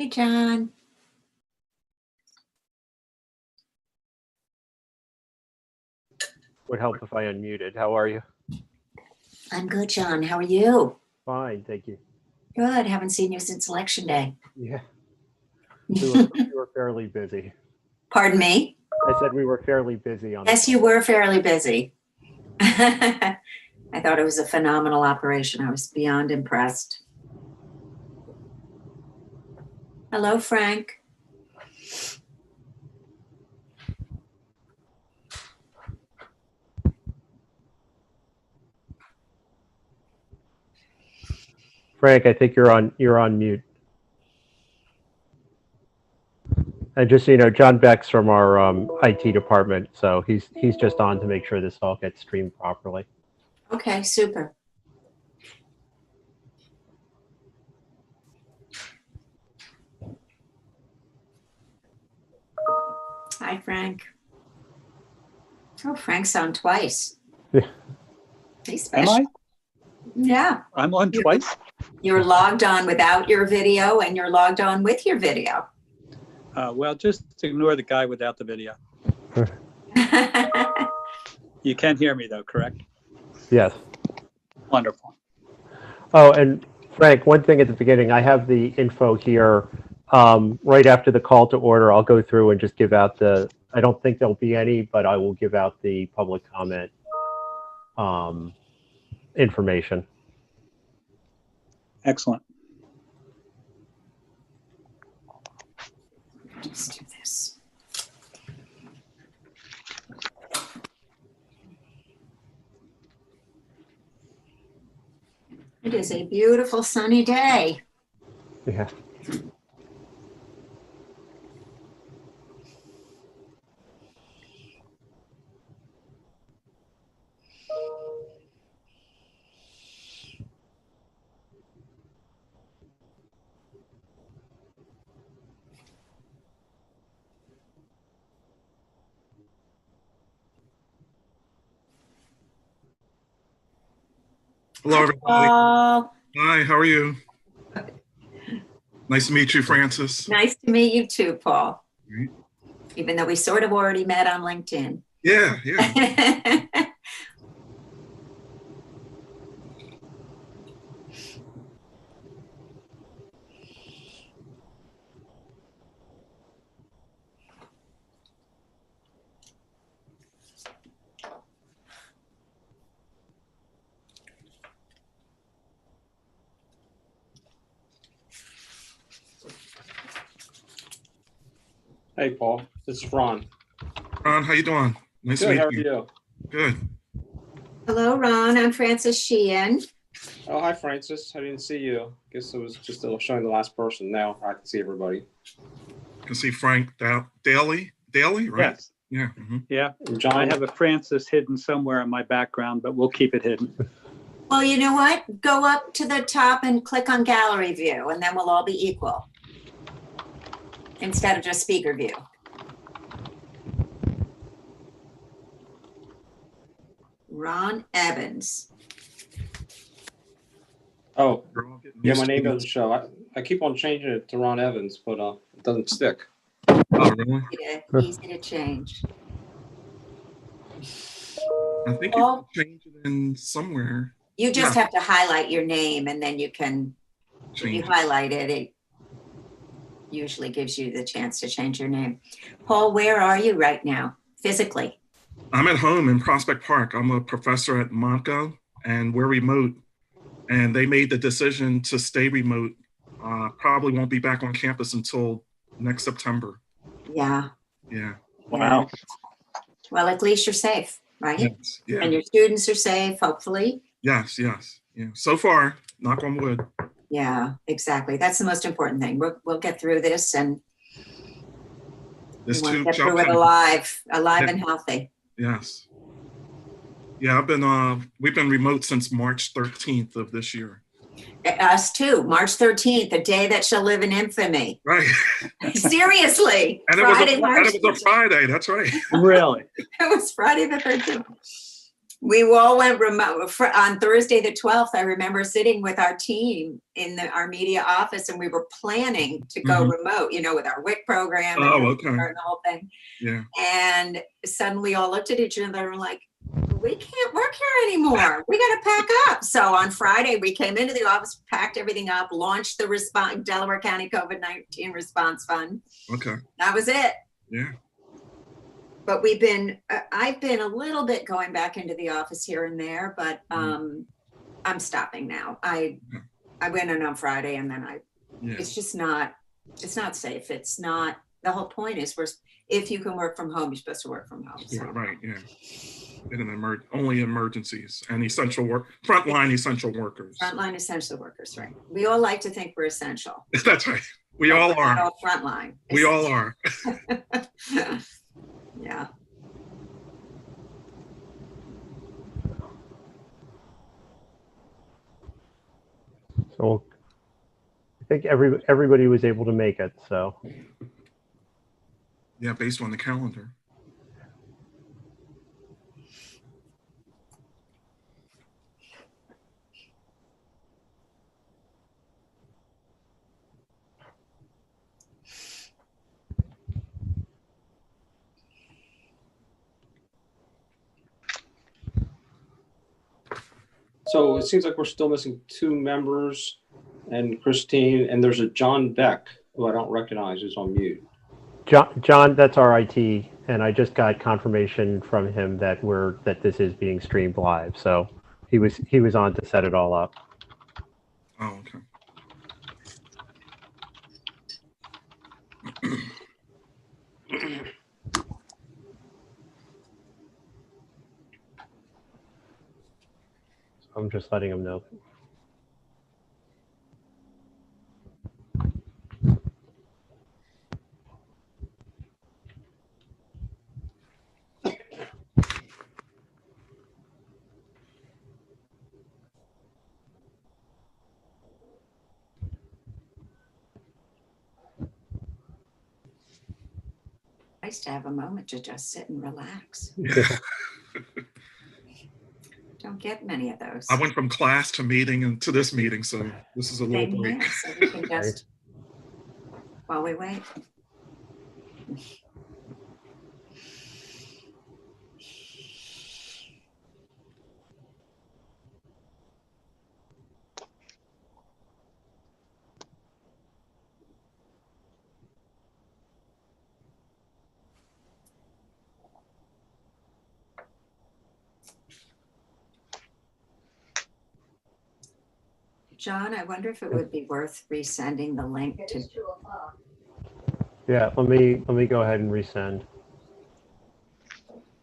Hey, John. Would help if I unmuted. How are you? I'm good, John. How are you? Fine, thank you. Good. Haven't seen you since Election Day. Yeah, we were fairly busy. Pardon me? I said we were fairly busy on. Yes, you were fairly busy. I thought it was a phenomenal operation. I was beyond impressed. Hello, Frank. Frank, I think you're on mute. And just so you know, John Beck's from our IT department, so he's just on to make sure this all gets streamed properly. Okay, super. Hi, Frank. Oh, Frank's on twice. Yeah. He's Am special. I? Yeah. I'm on twice? You're logged on without your video and you're logged on with your video. Well, just ignore the guy without the video. You can hear me though, correct? Yes. Wonderful. Oh, and Frank, one thing at the beginning, I have the info here. Right after the call to order, I'll go through and just give out I don't think there'll be any, but I will give out the public comment information. Excellent. Let's do this. It is a beautiful sunny day. Yeah. Hello, everybody. Oh, Hi, how are you? Nice to meet you, Francis. nice to meet you too, Paul. Great. Even though we sort of already met on LinkedIn. Yeah, yeah. Hey, Paul. This is Ron. Ron, how you doing? Nice to Good. How are meet you. you? Good. Hello, Ron. I'm Francis Sheehan. Oh, hi, Francis. I didn't see you. Guess it was just showing the last person. Now I can see everybody. I can see Frank Daly, right? Yes. Yeah. Mhm. Yeah. And John. I have a Francis hidden somewhere in my background, but we'll keep it hidden. Well, you know what? Go up to the top and click on gallery view, and then we'll all be equal instead of just speaker view. Ron Evans. Oh, We're all getting yeah. used My to name it. doesn't show. I keep on changing it to Ron Evans, but it doesn't stick. Oh, really? Easy to change. I think you Paul? can change it in somewhere. You just Yeah. have to highlight your name, and then you can, if you Change it. highlight it, it usually gives you the chance to change your name. Paul, where are you right now, physically? I'm at home in Prospect Park. I'm a professor at Montgo, and we're remote. And they made the decision to stay remote. Probably won't be back on campus until next September. Yeah. Yeah. Wow. Well, at least you're safe, right? Yes. Yeah. And your students are safe, hopefully. Yes. Yes. Yeah. So far, knock on wood. Yeah, exactly. That's the most important thing. We'll get through this, and we This want to too get shall through it pass. alive Yeah. and healthy. Yes. Yeah, we've been remote since March 13th of this year. Us too. March 13th, a day that shall live in infamy. Right. Seriously. And it was a Friday. That's right. Really? It was Friday the 13th. We all went remote on Thursday, the 12th. I remember sitting with our team in our media office, and we were planning to go remote, with our WIC program and, Oh, okay. and the whole thing. Yeah. And suddenly we all looked at each other and were like, we can't work here anymore. We got to pack up. So on Friday, we came into the office, packed everything up, launched the Delaware County COVID-19 Response Fund. Okay. That was it. Yeah. But I've been a little bit going back into the office here and there, but I'm stopping now. I went in on Friday, and then it's just not, it's not safe. It's not, the whole point is if you can work from home, you're supposed to work from home. So. Right. Yeah. Only emergencies and essential work, frontline essential workers. Frontline essential workers, right? We all like to think we're essential. That's right. We all are. All frontline. We all are. Yeah. So I think everybody was able to make it. So Yeah, based on the calendar. So it seems like we're still missing 2 members, and Christine, and there's a John Beck, who I don't recognize, who's on mute. John, that's our IT, and I just got confirmation from him that this is being streamed live. So he was on to set it all up. Oh, okay. I'm just letting him know. Nice to have a moment to just sit and relax. Yeah. Don't get many of those. I went from class to meeting and to this meeting, so this is a little Same break. here, so we can just, while we wait. John, I wonder if it would be worth resending the link to. Yeah, let me go ahead and resend.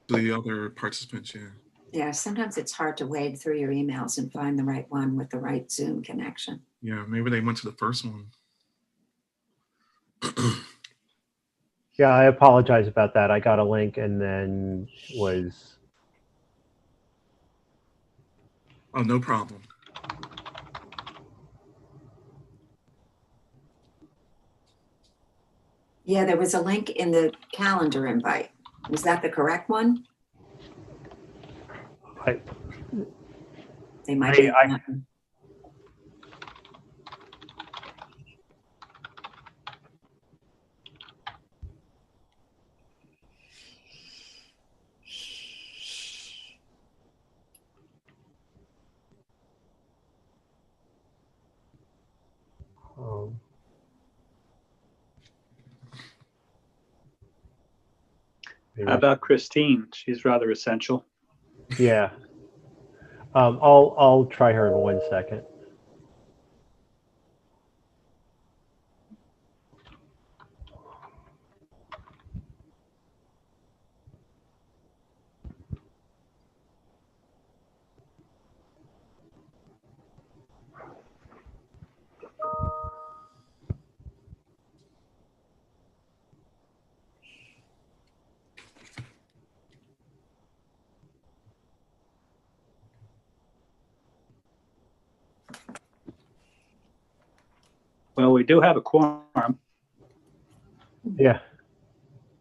The other participants, yeah. Yeah, sometimes it's hard to wade through your emails and find the right one with the right Zoom connection. Yeah, maybe they went to the first one. Yeah, I apologize about that. I got a link and then was. Oh, no problem. Yeah, there was a link in the calendar invite. Was that the correct one? They might be. How about Christine? She's rather essential. Yeah. I'll try her in 1 second. Well, we do have a quorum. Yeah.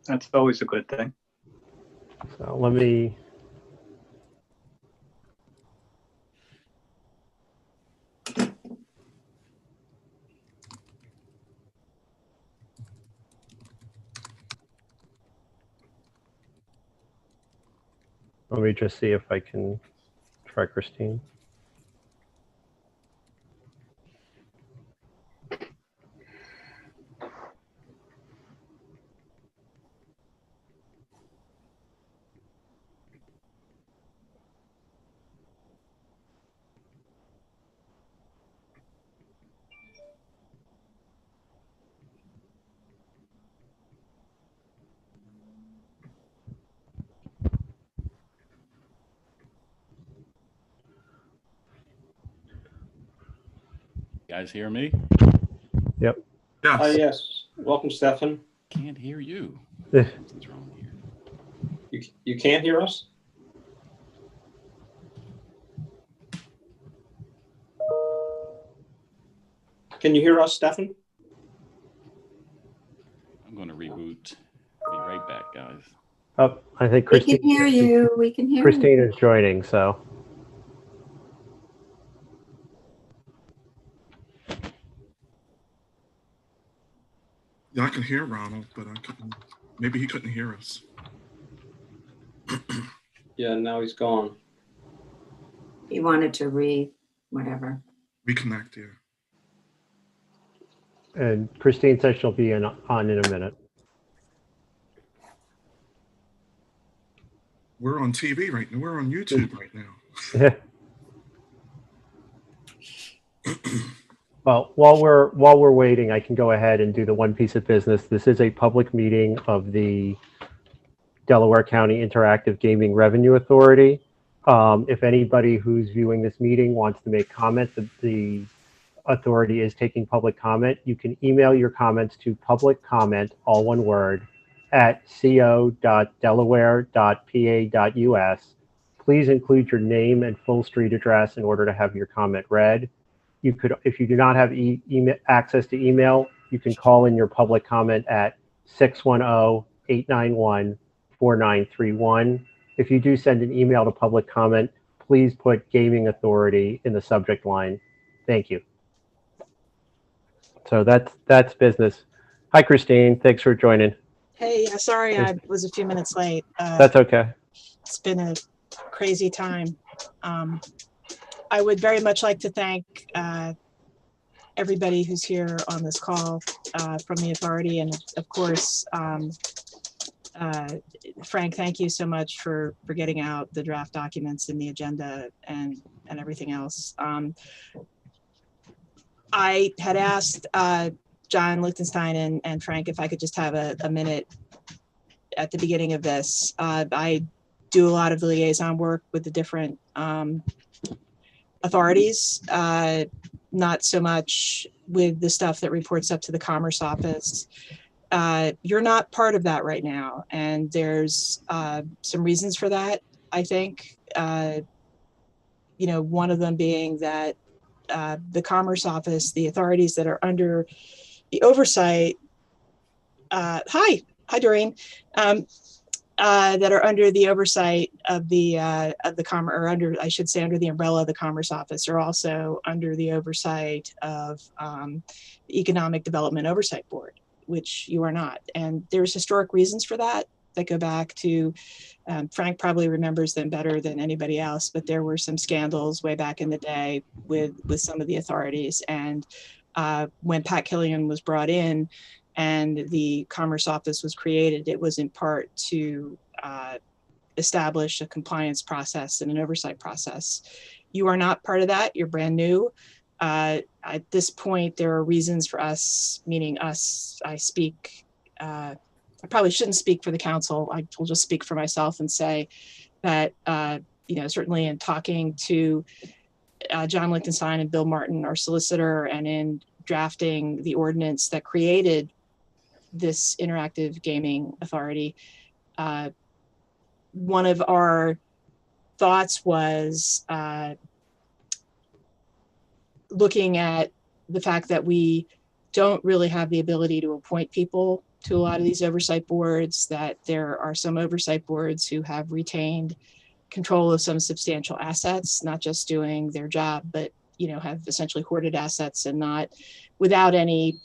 That's always a good thing. So let me. Let me just see if I can try Christine. You guys hear me? Yep. Yes. Yes. Welcome, Stefan. Can't hear you. Eh. What's wrong here? You can't hear us? Can you hear us, Stefan? I'm going to reboot. Be right back, guys. Oh, I think We Christine. can hear you. We can hear Christine you. is joining, so. Yeah, I can hear Ronald, but I couldn't. Maybe he couldn't hear us. Yeah, now he's gone. He wanted to whatever. Reconnect, yeah. And Christine says she'll be on in a minute. We're on TV right now. We're on YouTube right now. Well, while we're waiting, I can go ahead and do the one piece of business. This is a public meeting of the Delaware County Interactive Gaming Revenue Authority. If anybody who's viewing this meeting wants to make comment, the authority is taking public comment. You can email your comments to public comment, all one word, at co.delaware.pa.us. Please include your name and full street address in order to have your comment read. You could, if you do not have access to email, you can call in your public comment at 610-891-4931. If you do send an email to public comment, please put Gaming Authority in the subject line. Thank you. So that's business. Hi, Christine. Thanks for joining. Hey, sorry I was a few minutes late. That's okay. It's been a crazy time. I would very much like to thank everybody who's here on this call from the authority. And of course, Frank, thank you so much for getting out the draft documents and the agenda and everything else. I had asked John Lichtenstein and Frank if I could just have a minute at the beginning of this. I do a lot of the liaison work with the different authorities, not so much with the stuff that reports up to the Commerce Office. You're not part of that right now, and there's some reasons for that, I think. One of them being that the Commerce Office, the authorities that are under the oversight, hi Doreen, that are under the oversight of the Commerce, or under, I should say, under the umbrella of the Commerce Office, are also under the oversight of the Economic Development Oversight Board, which you are not. And there's historic reasons for that go back to, Frank probably remembers them better than anybody else, but there were some scandals way back in the day with some of the authorities. And when Pat Killian was brought in and the Commerce Office was created, it was in part to establish a compliance process and an oversight process. You are not part of that. You're brand new. At this point, there are reasons for us, meaning us, I speak, I probably shouldn't speak for the council. I will just speak for myself and say that, certainly in talking to John Lichtenstein and Bill Martin, our solicitor, and in drafting the ordinance that created this interactive gaming authority, one of our thoughts was looking at the fact that we don't really have the ability to appoint people to a lot of these oversight boards, that there are some oversight boards who have retained control of some substantial assets, not just doing their job, but have essentially hoarded assets and not without any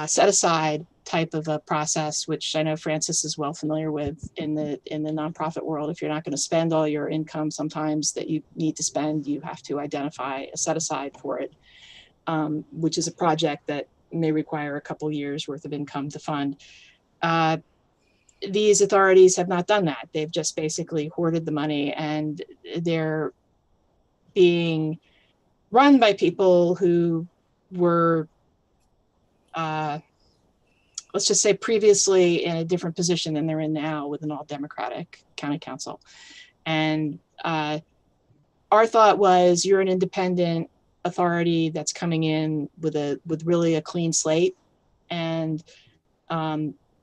set aside type of a process, which I know Francis is well familiar with in the nonprofit world. If you're not going to spend all your income, sometimes that you need to spend, you have to identify a set aside for it, which is a project that may require a couple years worth of income to fund. These authorities have not done that. They've just basically hoarded the money, and they're being run by people who were, let's just say, previously in a different position than they're in now with an all Democratic county council. And our thought was, you're an independent authority that's coming in with really a clean slate. And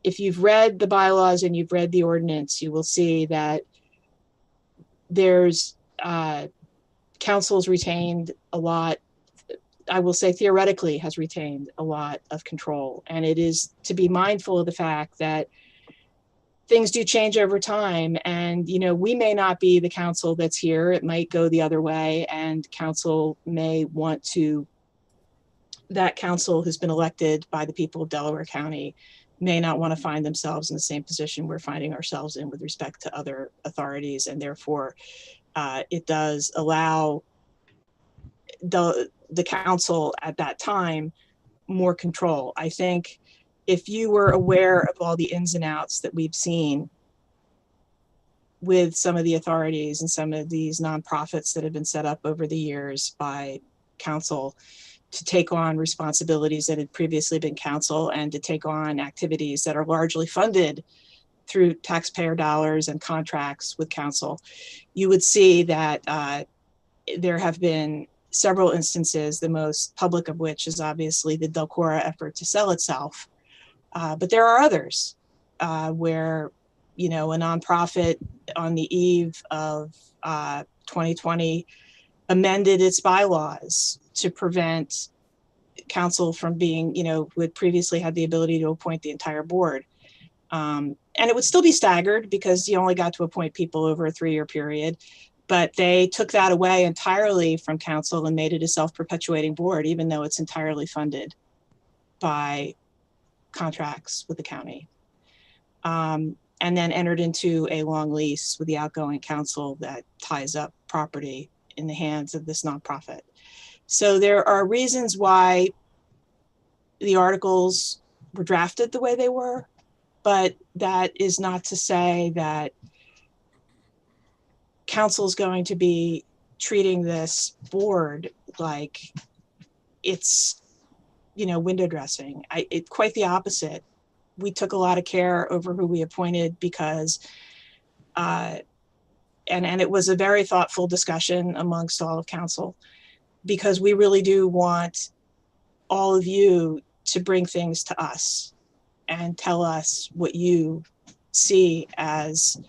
if you've read the bylaws and you've read the ordinance, you will see that there's council's retained a lot, I will say theoretically has retained a lot of control. And it is to be mindful of the fact that things do change over time. And, you know, we may not be the council that's here. It might go the other way, and council may want to, that council who's been elected by the people of Delaware County may not want to find themselves in the same position we're finding ourselves in with respect to other authorities. And therefore, it does allow the council at that time more control. I think if you were aware of all the ins and outs that we've seen with some of the authorities and some of these nonprofits that have been set up over the years by council to take on responsibilities that had previously been council, and to take on activities that are largely funded through taxpayer dollars and contracts with council, you would see that there have been several instances, the most public of which is obviously the Delcora effort to sell itself. But there are others where, you know, a nonprofit on the eve of 2020 amended its bylaws to prevent council from being, you know, who had previously had the ability to appoint the entire board. And it would still be staggered because you only got to appoint people over a 3-year period. But they took that away entirely from council and made it a self-perpetuating board, even though it's entirely funded by contracts with the county. And then entered into a long lease with the outgoing council that ties up property in the hands of this nonprofit. So there are reasons why the articles were drafted the way they were, but that is not to say that council is going to be treating this board like it's, you know, window dressing. It's quite the opposite. We took a lot of care over who we appointed because, and it was a very thoughtful discussion amongst all of council, because we really do want all of you to bring things to us and tell us what you see as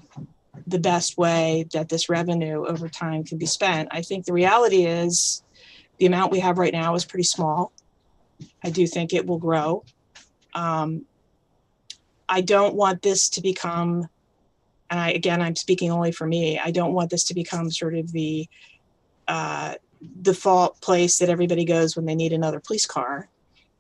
the best way that this revenue over time can be spent. I think the reality is the amount we have right now is pretty small. I do think it will grow. I don't want this to become, and I'm speaking only for me, I don't want this to become sort of the default place that everybody goes when they need another police car.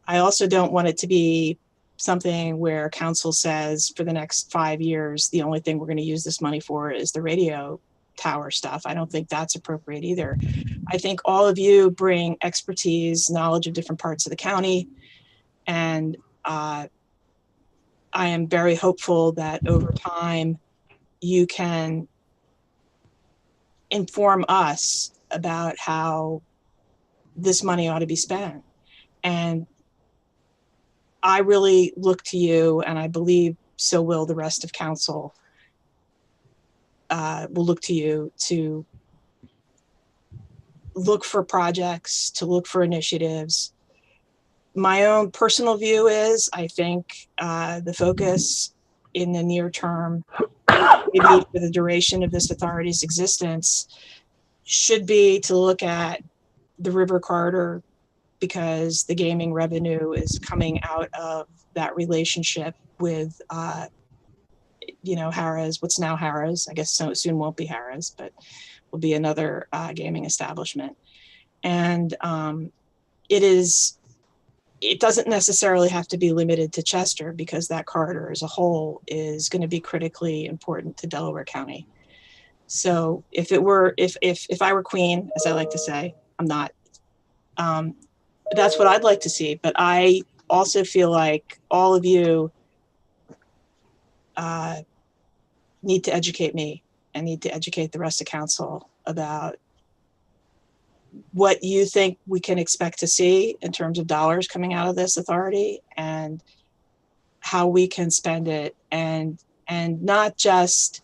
I also don't want it to be something where council says for the next 5 years, the only thing we're going to use this money for is the radio tower stuff. I don't think that's appropriate either. I think all of you bring expertise, knowledge of different parts of the county. And I am very hopeful that over time you can inform us about how this money ought to be spent. And I really look to you, and I believe so will the rest of council, will look to you to look for projects, to look for initiatives. My own personal view is, I think the focus in the near term, maybe for the duration of this authority's existence, should be to look at the river corridor, because the gaming revenue is coming out of that relationship with, you know, Harrah's, what's now Harrah's. I guess so soon won't be Harrah's, but will be another gaming establishment. And it is it doesn't necessarily have to be limited to Chester, because that corridor as a whole is going to be critically important to Delaware County. So if I were queen, as I like to say, I'm not, that's what I'd like to see. But I also feel like all of you need to educate me and need to educate the rest of council about what you think we can expect to see in terms of dollars coming out of this authority, and how we can spend it, and not just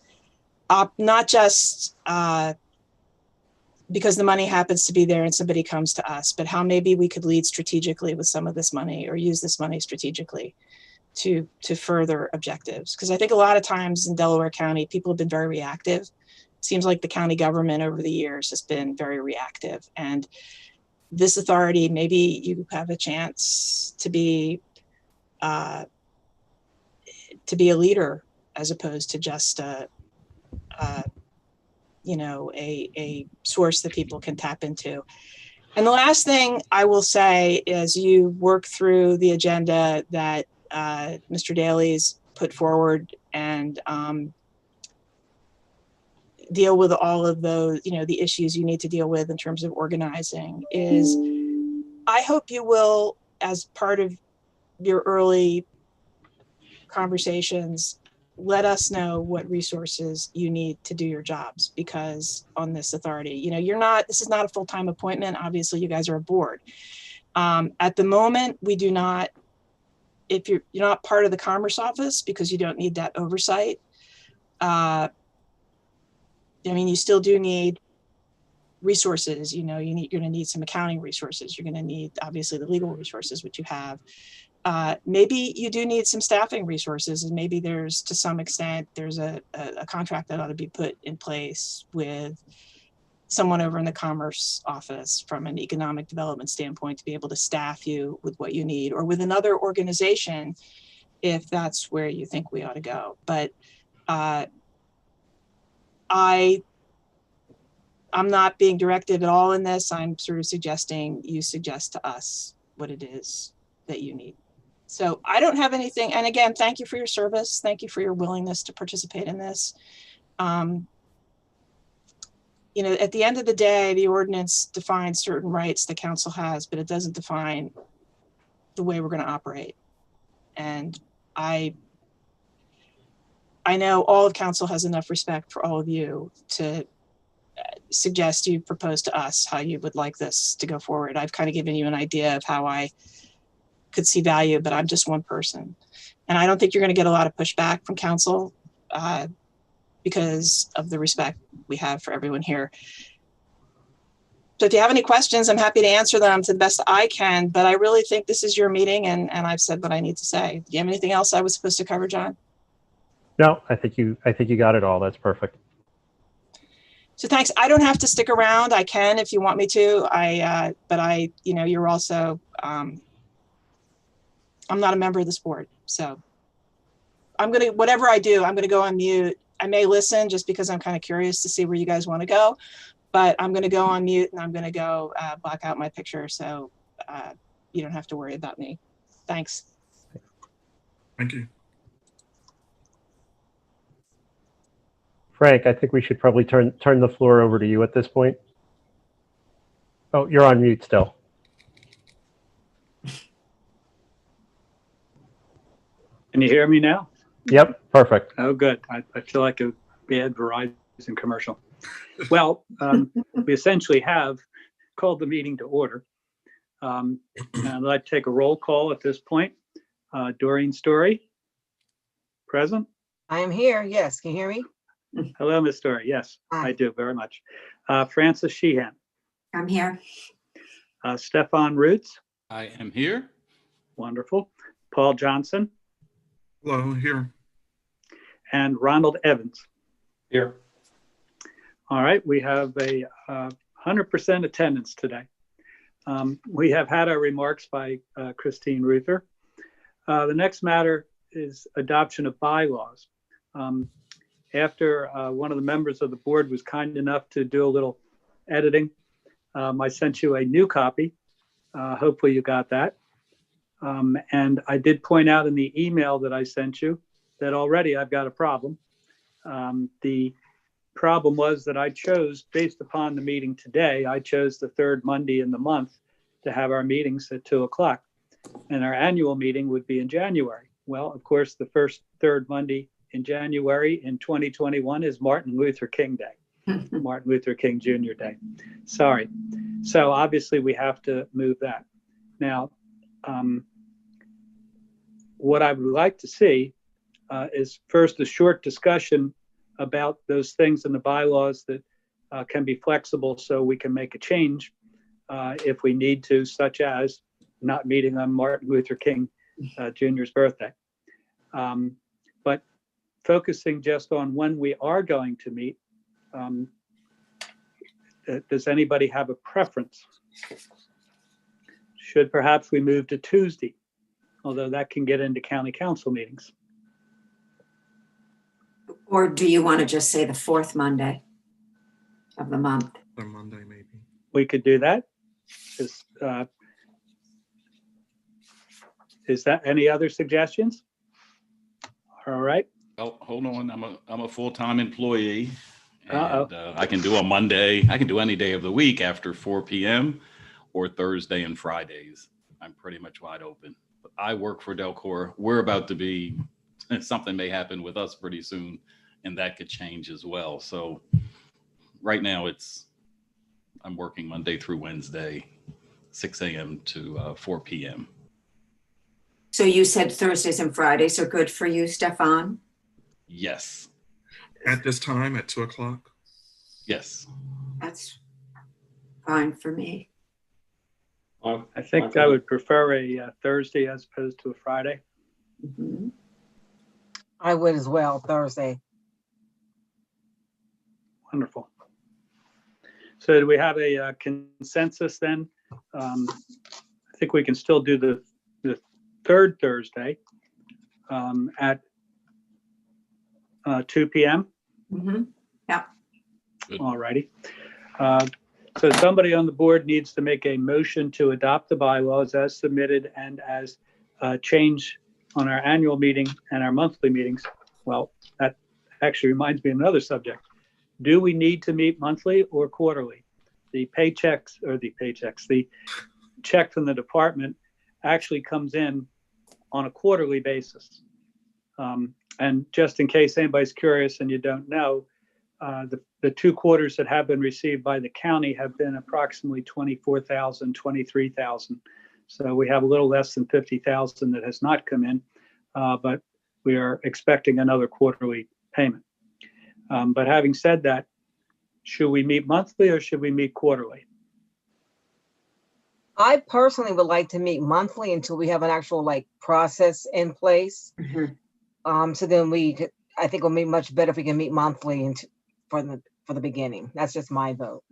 because the money happens to be there and somebody comes to us, but how maybe we could lead strategically with some of this money, or use this money strategically to further objectives. Because I think a lot of times in Delaware County, people have been very reactive. It seems like the county government over the years has been very reactive. And this authority, maybe you have a chance to be a leader, as opposed to just a source that people can tap into. And the last thing I will say is, you work through the agenda that Mr. Daly's put forward, and deal with all of those, the issues you need to deal with in terms of organizing. Is I hope you will, as part of your early conversations, let us know what resources you need to do your jobs, because on this authority, this is not a full-time appointment. Obviously, you guys are a board. At the moment, we do not, if you're not part of the Commerce Office, because you don't need that oversight. You still do need resources. You're going to need some accounting resources. You're going to need, obviously, the legal resources, which you have. Maybe you do need some staffing resources, and maybe there's, to some extent, there's a contract that ought to be put in place with someone over in the Commerce Office from an economic development standpoint, to be able to staff you with what you need, or with another organization if that's where you think we ought to go. But I'm not being directive at all in this. I'm sort of suggesting you suggest to us what it is that you need. So I don't have anything. And again, thank you for your service. Thank you for your willingness to participate in this. At the end of the day, the ordinance defines certain rights the council has, but it doesn't define the way we're going to operate. And I know all of council has enough respect for all of you to suggest you propose to us how you would like this to go forward. I've kind of given you an idea of how I could see value, but I'm just one person. And I don't think you're going to get a lot of pushback from council because of the respect we have for everyone here. So if you have any questions, I'm happy to answer them to the best I can, but I really think this is your meeting, and I've said what I need to say. Do you have anything else I was supposed to cover, John? No, I think you got it all. That's perfect. So thanks. I don't have to stick around. I can if you want me to. But you're also, I'm not a member of this board. So whatever I do, I'm gonna go on mute. I may listen just because I'm kind of curious to see where you guys want to go, but I'm gonna go on mute, and I'm gonna go block out my picture, so you don't have to worry about me. Thanks. Thank you. Frank, I think we should probably turn the floor over to you at this point. Oh, you're on mute still. Can you hear me now? Yep, perfect. Oh, good. I feel like a bad Verizon commercial. Well, we essentially have called the meeting to order. And I'd like to take a roll call at this point. Doreen Story, present. I am here. Yes. Can you hear me? Hello, Ms. Story. Yes, Hi. I do very much. Francis Sheehan, I'm here. Stefan Roots, I am here. wonderful. Paul Johnson, Hello, here. and Ronald Evans. Here. All right, we have a 100% attendance today. We have had our remarks by Christine Ruther. The next matter is adoption of bylaws. After one of the members of the board was kind enough to do a little editing, I sent you a new copy. Hopefully you got that. And I did point out in the email that I sent you that already I've got a problem. The problem was that I chose, based upon the meeting today, I chose the third Monday in the month to have our meetings at 2 o'clock. And our annual meeting would be in January. Well, of course, the third Monday in January in 2021 is Martin Luther King Day, Martin Luther King Jr. Day. Sorry. So obviously we have to move that. Now, what I would like to see is first a short discussion about those things in the bylaws that can be flexible so we can make a change if we need to, such as not meeting on Martin Luther King Jr.'s birthday. But focusing just on when we are going to meet, does anybody have a preference? Should perhaps we move to Tuesday, although that can get into county council meetings? Or do you want to just say the fourth Monday of the month? Or Monday, maybe. We could do that. Is that any other suggestions? All right. Oh, hold on. I'm a full-time employee. And, Uh-oh. I can do a Monday. I can do any day of the week after 4 p.m. or Thursday and Fridays. I'm pretty much wide open. But I work for Delcor. We're about to be, something may happen with us pretty soon, and that could change as well. So right now I'm working Monday through Wednesday, 6 a.m. to 4 p.m. So you said Thursdays and Fridays are good for you, Stefan? Yes. At this time, at 2 o'clock? Yes. That's fine for me. I think I would prefer a Thursday as opposed to a Friday. Mhm. I would as well, Thursday. Wonderful. So do we have a consensus then? I think we can still do the third Thursday at 2 p.m. Mhm. Yeah. Good. All righty. So somebody on the board needs to make a motion to adopt the bylaws as submitted and as changed on our annual meeting and our monthly meetings. Well, that actually reminds me of another subject. Do we need to meet monthly or quarterly? The check from the department actually comes in on a quarterly basis. And just in case anybody's curious and you don't know, the 2 quarters that have been received by the county have been approximately 24,000, 23,000. So we have a little less than 50,000 that has not come in, but we are expecting another quarterly payment. But having said that, should we meet monthly or should we meet quarterly? I personally would like to meet monthly until we have an actual process in place. Mhm. So then I think it'll be much better if we can meet monthly and for the beginning. That's just my vote.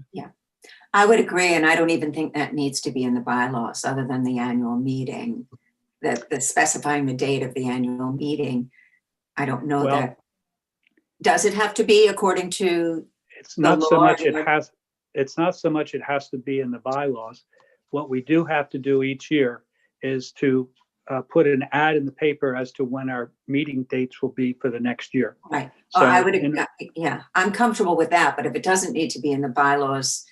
I would agree, and I don't even think that needs to be in the bylaws other than the annual meeting, the specifying the date of the annual meeting. I don't know Well- that. Does it have to be according to? It's not so law much or- it's not so much it has to be in the bylaws. What we do have to do each year is to put an ad in the paper as to when our meeting dates will be for the next year. Right. So Oh, I would, in- yeah, I'm comfortable with that, but if it doesn't need to be in the bylaws,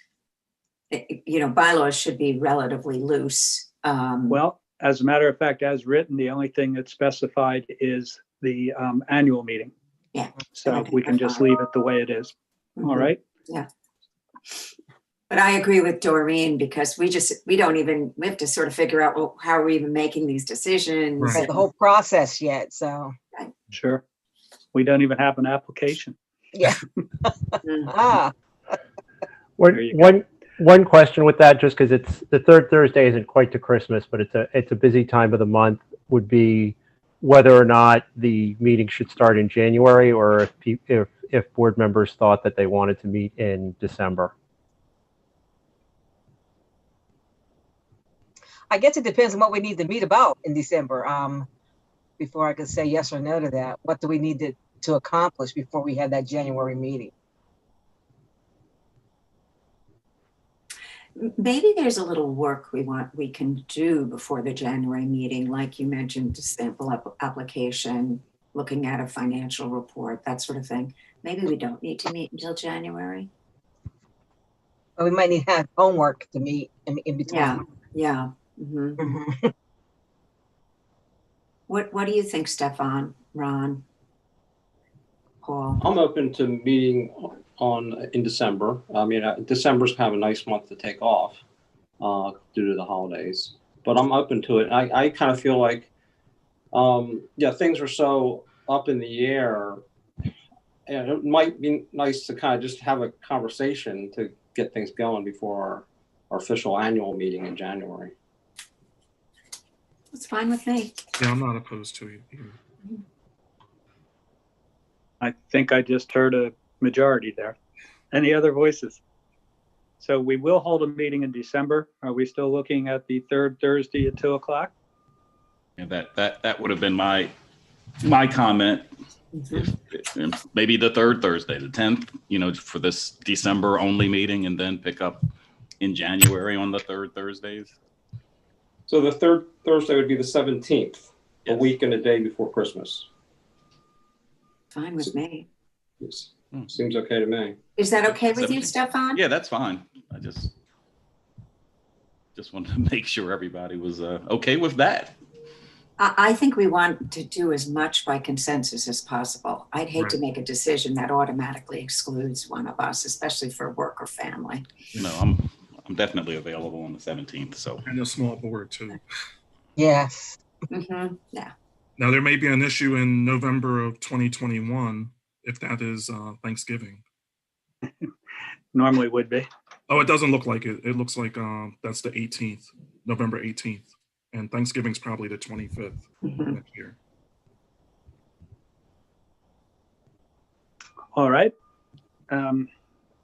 bylaws should be relatively loose. Well, as a matter of fact, as written, the only thing that's specified is the annual meeting. Yeah. So Okay, we can that's just fine. leave it the way it is. All Mhm. right. But I agree with Doreen because we have to sort of figure out, well, how are we even making these decisions? Right. Right, the whole process yet, so Sure. We don't even have an application. ah, There you go. One question with that, just because it's the third Thursday isn't quite to Christmas, but it's a busy time of the month, would be whether or not the meeting should start in January or if board members thought that they wanted to meet in December. I guess it depends on what we need to meet about in December. Before I could say yes or no to that, what do we need to accomplish before we have that January meeting? maybe there's a little work we can do before the January meeting, like you mentioned, sample application, looking at a financial report, that sort of thing. Maybe we don't need to meet until January. But we might need to have homework to meet in between. Yeah, yeah. Mhm. Mhm. What do you think, Stefan, Ron, Paul? I'm open to meeting in December. I mean, December's kind of a nice month to take off due to the holidays, but I'm open to it. I kind of feel like, yeah, things are so up in the air. And it might be nice to kind of just have a conversation to get things going before our official annual meeting in January. It's fine with me. Yeah, I'm not opposed to it either. I think I just heard a majority there. Any other voices? So we will hold a meeting in December. Are we still looking at the third Thursday at 2:00? And that would have been my comment. If maybe the third Thursday, the 10th, for this December only meeting, and then pick up in January on the third Thursdays. So the third Thursday would be the 17th, a Yes. week and a day before Christmas. Fine with me. Yes. Seems okay to me. Is that okay with you, 17th. Stefan? Yeah, that's fine. I just wanted to make sure everybody was okay with that. I think we want to do as much by consensus as possible. I'd hate to Right. make a decision that automatically excludes one of us, especially for work or family. I'm definitely available on the 17th. So And a small board too. Yes. Yeah. Now, there may be an issue in November of 2021 if that is Thanksgiving. Normally would be. Oh, it doesn't look like it. It looks like that's the 18th, November 18th. And Thanksgiving's probably the 25th next year. All right.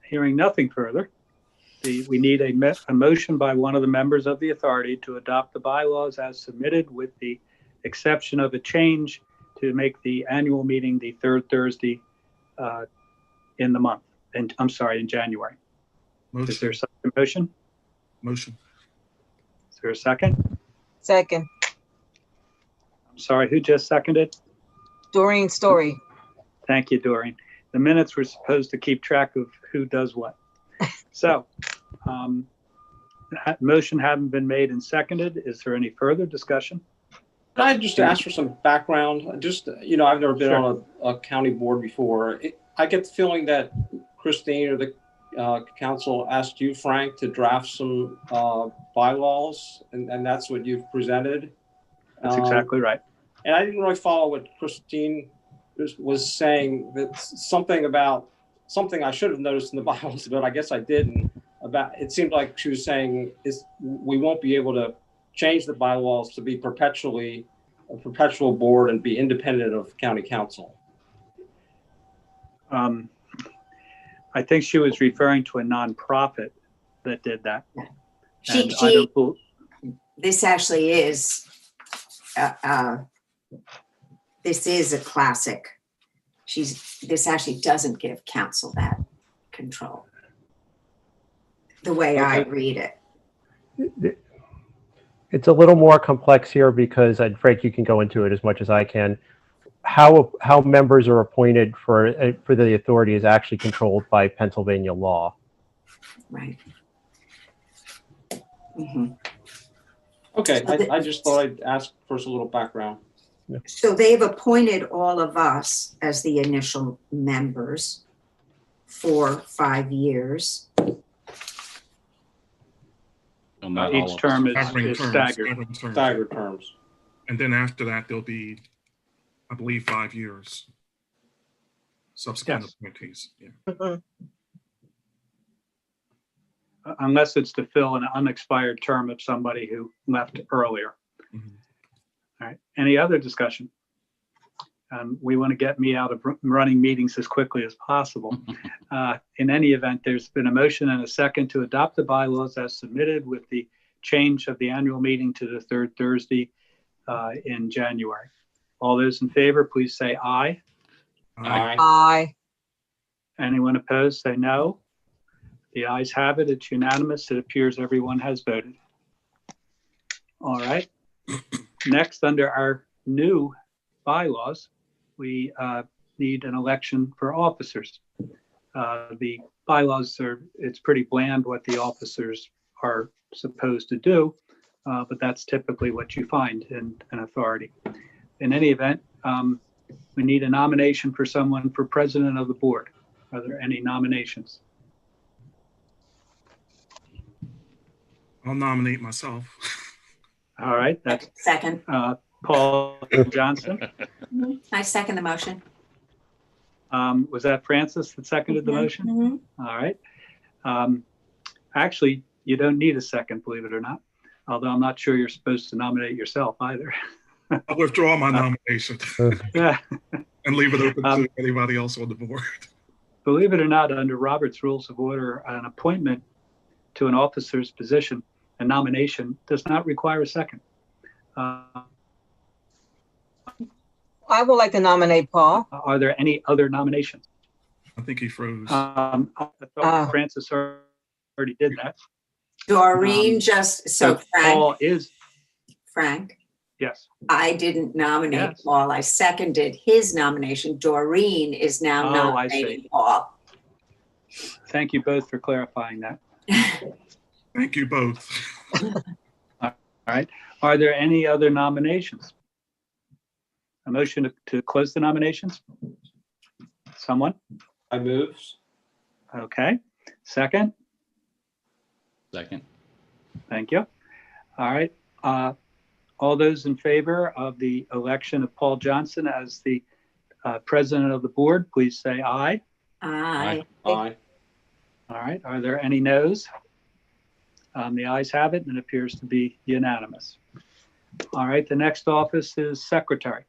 Hearing nothing further, we need a motion by one of the members of the authority to adopt the bylaws as submitted, with the exception of a change to make the annual meeting the third Thursday in the month. And I'm sorry, in January. Is there Motion. such a motion? Motion. Is there a second? Second, I'm sorry, who just seconded? Doreen Story. Thank you, Doreen. The minutes were supposed to keep track of who does what. So, motion hadn't been made and seconded. Is there any further discussion? Can I just ask for some background? Just, I've never been on a county board before. I get the feeling that Christine or the council asked you, Frank, to draft some bylaws, and that's what you've presented. That's exactly right. And I didn't really follow what Christine was saying. That something I should have noticed in the bylaws, but I guess I didn't. It seemed like she was saying we won't be able to change the bylaws to be a perpetual board and be independent of county council. I think she was referring to a nonprofit that did that. She, And I don't bel- this actually is, this is a classic. This actually doesn't give council that control. The way I read it. It's a little more complex here because, and Frank, you can go into it as much as I can. How members are appointed for the authority is actually controlled by Pennsylvania law. Right. Okay, I just thought I'd ask for a little background. So they've appointed all of us as the initial members for 5 years. Well, not all Each of us. term Staggering is terms, staggered. staggering terms. Staggered terms. And then after that, there'll be, I believe, 5 years. Subsequent Yes. appointees. Yeah. Mhm. Unless it's to fill an unexpired term of somebody who left earlier. Mhm. All right. Any other discussion? We want to get me out of running meetings as quickly as possible. In any event, there's been a motion and a second to adopt the bylaws as submitted, with the change of the annual meeting to the third Thursday in January. All those in favor, please say aye. Aye. Aye. Anyone opposed, say no. The ayes have it. It's unanimous. It appears everyone has voted. All right. Next, under our new bylaws, we need an election for officers. The bylaws it's pretty bland what the officers are supposed to do, but that's typically what you find in an authority. In any event, we need a nomination for someone for president of the board. Are there any nominations? I'll nominate myself. All right, that's Second. Paul Johnson. I second the motion. Was that Francis that seconded the motion? Mhm. All right. Actually, you don't need a second, believe it or not, although I'm not sure you're supposed to nominate yourself either. I'll withdraw my nomination Yeah. and leave it open to anybody else on the board. Believe it or not, under Robert's Rules of Order, an appointment to an officer's position, a nomination, does not require a second. I would like to nominate Paul. Are there any other nominations? I think he froze. I thought Francis already did that. Doreen so Frank, Paul is, Frank, yes. I didn't nominate Yes. Paul. I seconded his nomination. Doreen is now Oh, I see. nominating Paul. Thank you both for clarifying that. Thank you both. All right. Are there any other nominations? A motion to close the nominations? Someone? I move. Okay. Second? Second. Thank you. All right. All those in favor of the election of Paul Johnson as the president of the board, please say aye. Aye. Aye. All right. Are there any noes? The ayes have it and it appears to be unanimous. All right. The next office is secretary.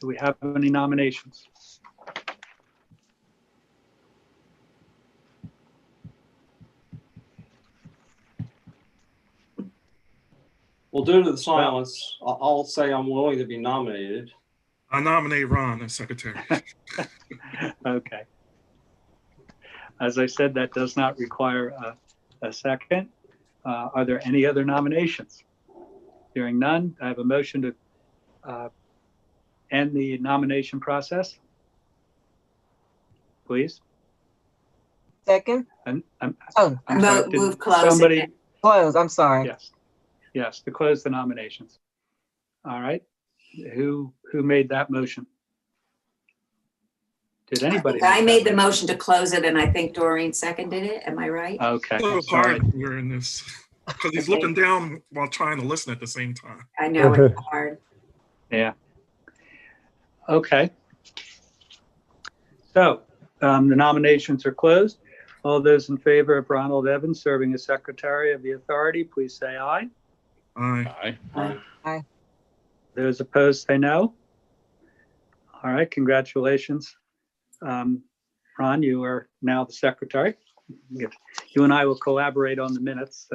Do we have any nominations? Well, due to the silence, I'll say I'm willing to be nominated. I nominate Ron as secretary. Okay. As I said, that does not require a second. Are there any other nominations? Hearing none, I have a motion to end the nomination process. Please. Second? I'm Oh, sorry, did Move close. somebody, close. I'm sorry. yes, to close the nominations. All right. Who made that motion? Did anybody? I make made that the motion to close it and I think Doreen seconded it. Am I right? Okay. So Sorry. hard we're in this because he's looking down while trying to listen at the same time. I know it's hard. Yeah. Okay. So the nominations are closed. All those in favor of Ronald Evans serving as secretary of the authority, please say aye. Aye. Aye. Those opposed, say no. All right, congratulations. Ron, you are now the secretary. You and I will collaborate on the minutes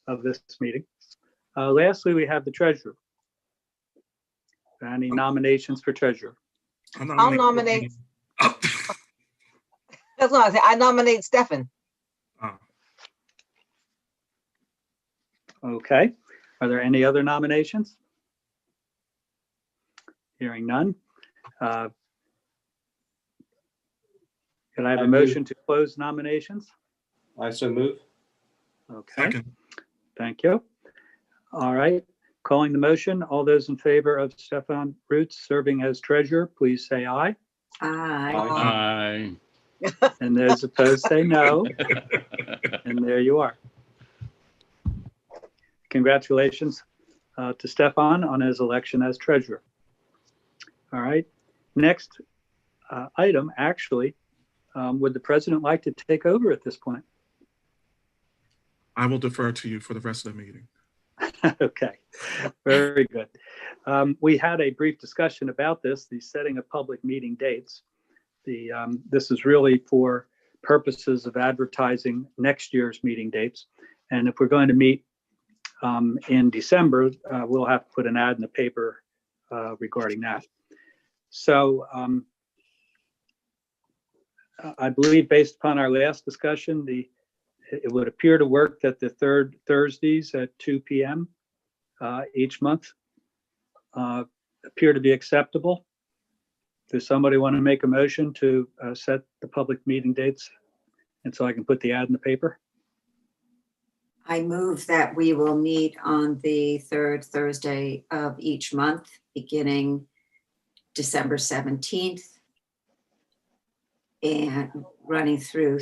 of this meeting. Lastly, we have the treasurer. Any nominations for treasurer? I'll nominate. That's what I said. I nominate Stefan. Okay. Are there any other nominations? Hearing none. Can I have a motion to close nominations? I so move. Okay, Second. thank you. All right, calling the motion. All those in favor of Stefan Roots serving as treasurer, please say aye. Aye. Aye. And those opposed say no. And there you are. Congratulations to Stefan on his election as treasurer. All right, next item, actually, would the president like to take over at this point? I will defer to you for the rest of the meeting. Okay, very good. We had a brief discussion about this, the setting of public meeting dates. This is really for purposes of advertising next year's meeting dates. And if we're going to meet in December, we'll have to put an ad in the paper regarding that. So I believe based upon our last discussion, it would appear to work that the third Thursdays at 2 p.m. Each month appear to be acceptable. Does somebody want to make a motion to set the public meeting dates? And so I can put the ad in the paper? I move that we will meet on the third Thursday of each month, beginning December 17th and running through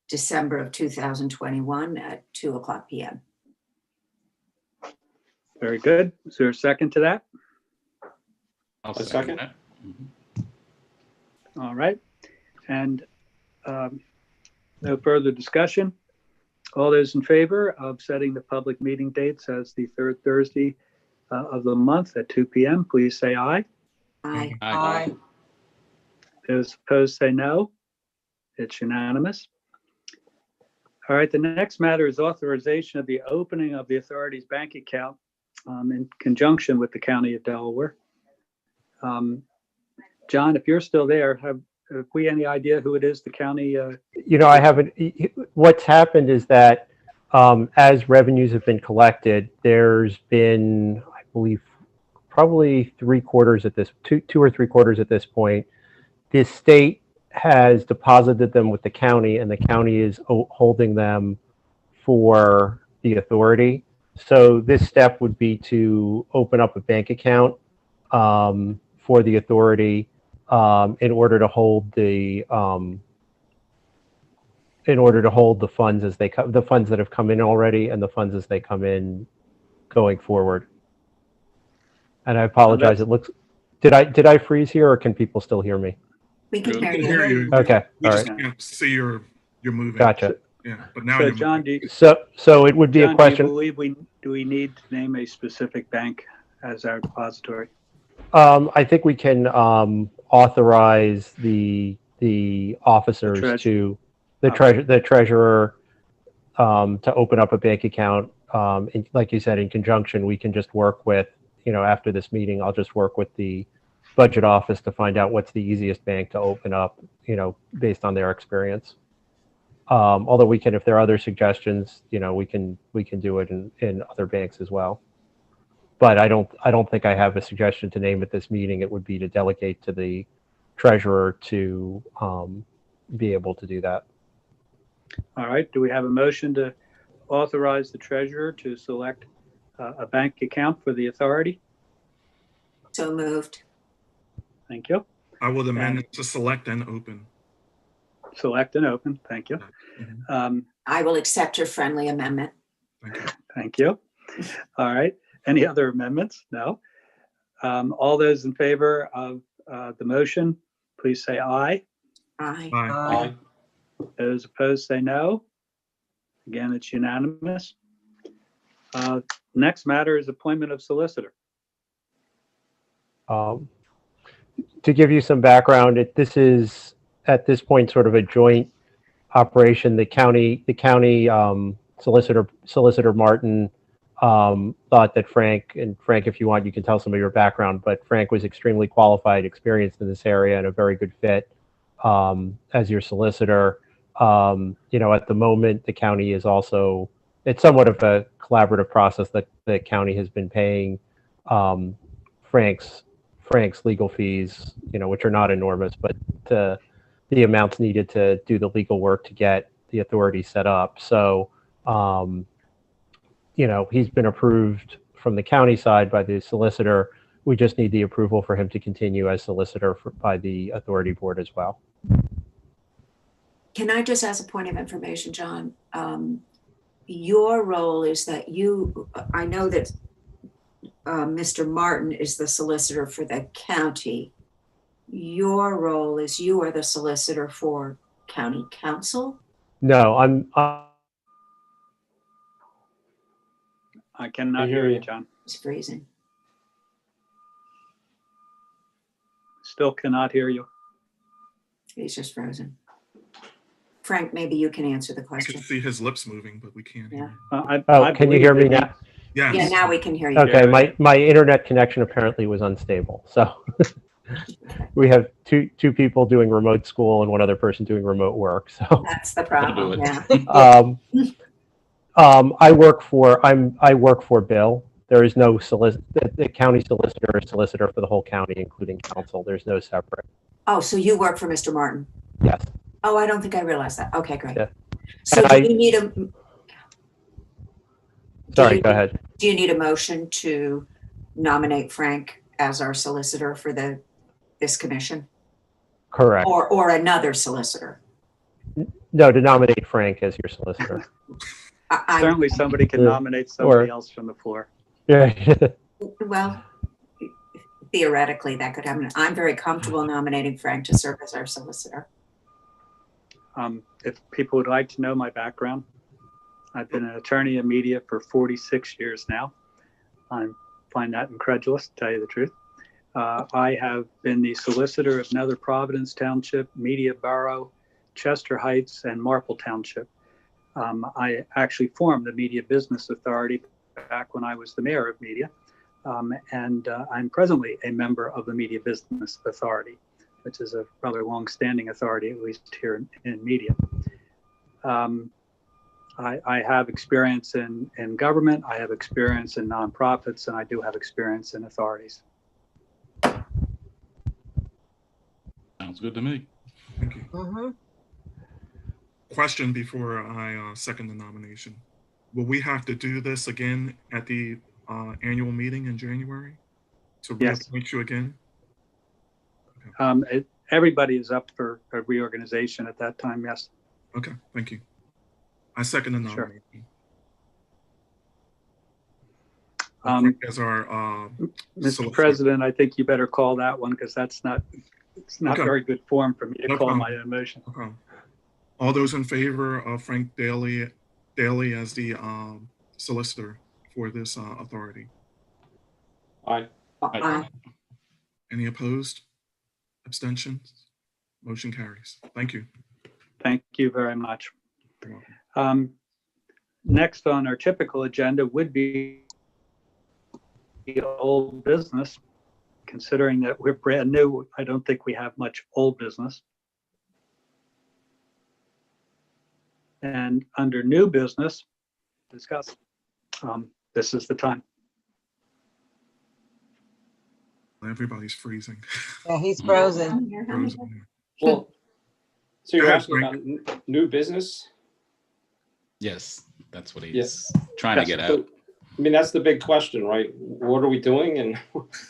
December of 2021 at 2:00 p.m. Very good. Is there a second to that? I'll A second. second that. All right. And no further discussion. All those in favor of setting the public meeting dates as the third Thursday of the month at 2 p.m., please say aye. Aye. Aye. Those opposed say no. It's unanimous. All right, the next matter is authorization of the opening of the authority's bank account in conjunction with the County of Delaware. John, if you're still there, have we any idea who it is the county? I haven't, what's happened is that as revenues have been collected, there's been, I believe, probably 3/4 at this, two or 3/4 at this point. The state has deposited them with the county, and the county is holding them for the authority. So this step would be to open up a bank account for the authority in order to hold the funds as they come, the funds that have come in already, and the funds as they come in going forward. And I apologize. It looks. Did I freeze here, or can people still hear me? We can We hear can you. hear you. Okay. We All just right. can't see you're moving. Gotcha. Yeah, but now So you're John, moving. So it would be a Do you question. believe do we need to name a specific bank as our depository? I think we can authorize the officers the treasurer to open up a bank account. And like you said, in conjunction, we can just work with, after this meeting, I'll just work with the budget office to find out what's the easiest bank to open up, based on their experience. Although we can, if there are other suggestions, we can do it in other banks as well. But I don't think I have a suggestion to name at this meeting. It would be to delegate to the treasurer to be able to do that. All right, do we have a motion to authorize the treasurer to select a bank account for the authority? So moved. Thank you. I will amend it to select and open. Select and open, thank you. I will accept your friendly amendment. Thank you. Thank you. All right, any other amendments? No. All those in favor of the motion, please say aye. Aye. Bye. Aye. Those opposed say no. Again, it's unanimous. Next matter is appointment of solicitor. To give you some background, this is at this point sort of a joint operation. The county solicitor Martin thought that Frank, if you want, you can tell some of your background, but Frank was extremely qualified, experienced in this area, and a very good fit as your solicitor. At the moment, the county is also, it's somewhat of a collaborative process that the county has been paying Frank's legal fees, which are not enormous, but the amounts needed to do the legal work to get the authority set up. So, he's been approved from the county side by the solicitor. We just need the approval for him to continue as solicitor by the authority board as well. Can I just ask a point of information, John? Your role is that I know that Mr. Martin is the solicitor for the county. Your role is you are the solicitor for county council? No, I cannot hear you, John. It's freezing. Still cannot hear you. He's just frozen. Frank, maybe you can answer the I question. can see his lips moving, but we can't hear him. can you hear me now? Yes. Yeah, now we can hear you. Okay, my internet connection apparently was unstable. So, We have two people doing remote school and one other person doing remote work. So That's the That'll do problem, it. yeah. I work for Bill. There is no the county solicitor is solicitor for the whole county, including council. There's no separate. Oh, so you work for Mr. Martin? Yes. Oh, I don't think I realized that. Okay, great. Yeah. So And do I- you need a, Sorry, you- go ahead. do you need a motion to nominate Frank as our solicitor for this commission? Correct. Or another solicitor? No, to nominate Frank as your solicitor. Certainly somebody can Yeah. nominate somebody Or- else from the floor. Yeah. Well, theoretically, that could happen. I'm very comfortable nominating Frank to serve as our solicitor. If people would like to know my background, I've been an attorney in media for 46 years now. I find that incredulous, to tell you the truth. I have been the solicitor of Nether Providence Township, Media Borough, Chester Heights, and Marple Township. I actually formed the Media Business Authority back when I was the mayor of Media. And I'm presently a member of the Media Business Authority, which is a rather long-standing authority, at least here in media. I have experience in government, I have experience in nonprofits, and I do have experience in authorities. Sounds good to me. Thank you. Mhm. Question before I second the nomination. Will we have to do this again at the annual meeting in January to Yes. reappoint you again? Everybody is up for a reorganization at that time, yes. Okay, thank you. I second the Sure. nomination. Um, As our Mr. solicitor. President, I think you better call that one because it's not Okay. very good form for me to No call problem. my own motion. Okay. All those in favor of Frank Daly as the solicitor for this authority? Aye. Aye. Any opposed? Abstentions? Motion carries. Thank you. Thank you very much. You're welcome. Next on our typical agenda would be the old business. Considering that we're brand new, I don't think we have much old business. And under new business, discuss. This is the time. Everybody's freezing. Yeah, he's frozen. Frozen. Well, so you're Go ahead, asking about new business? Yes, that's what he's Yes. trying to Yes, get So, at. I mean, that's the big question, right? What are we doing and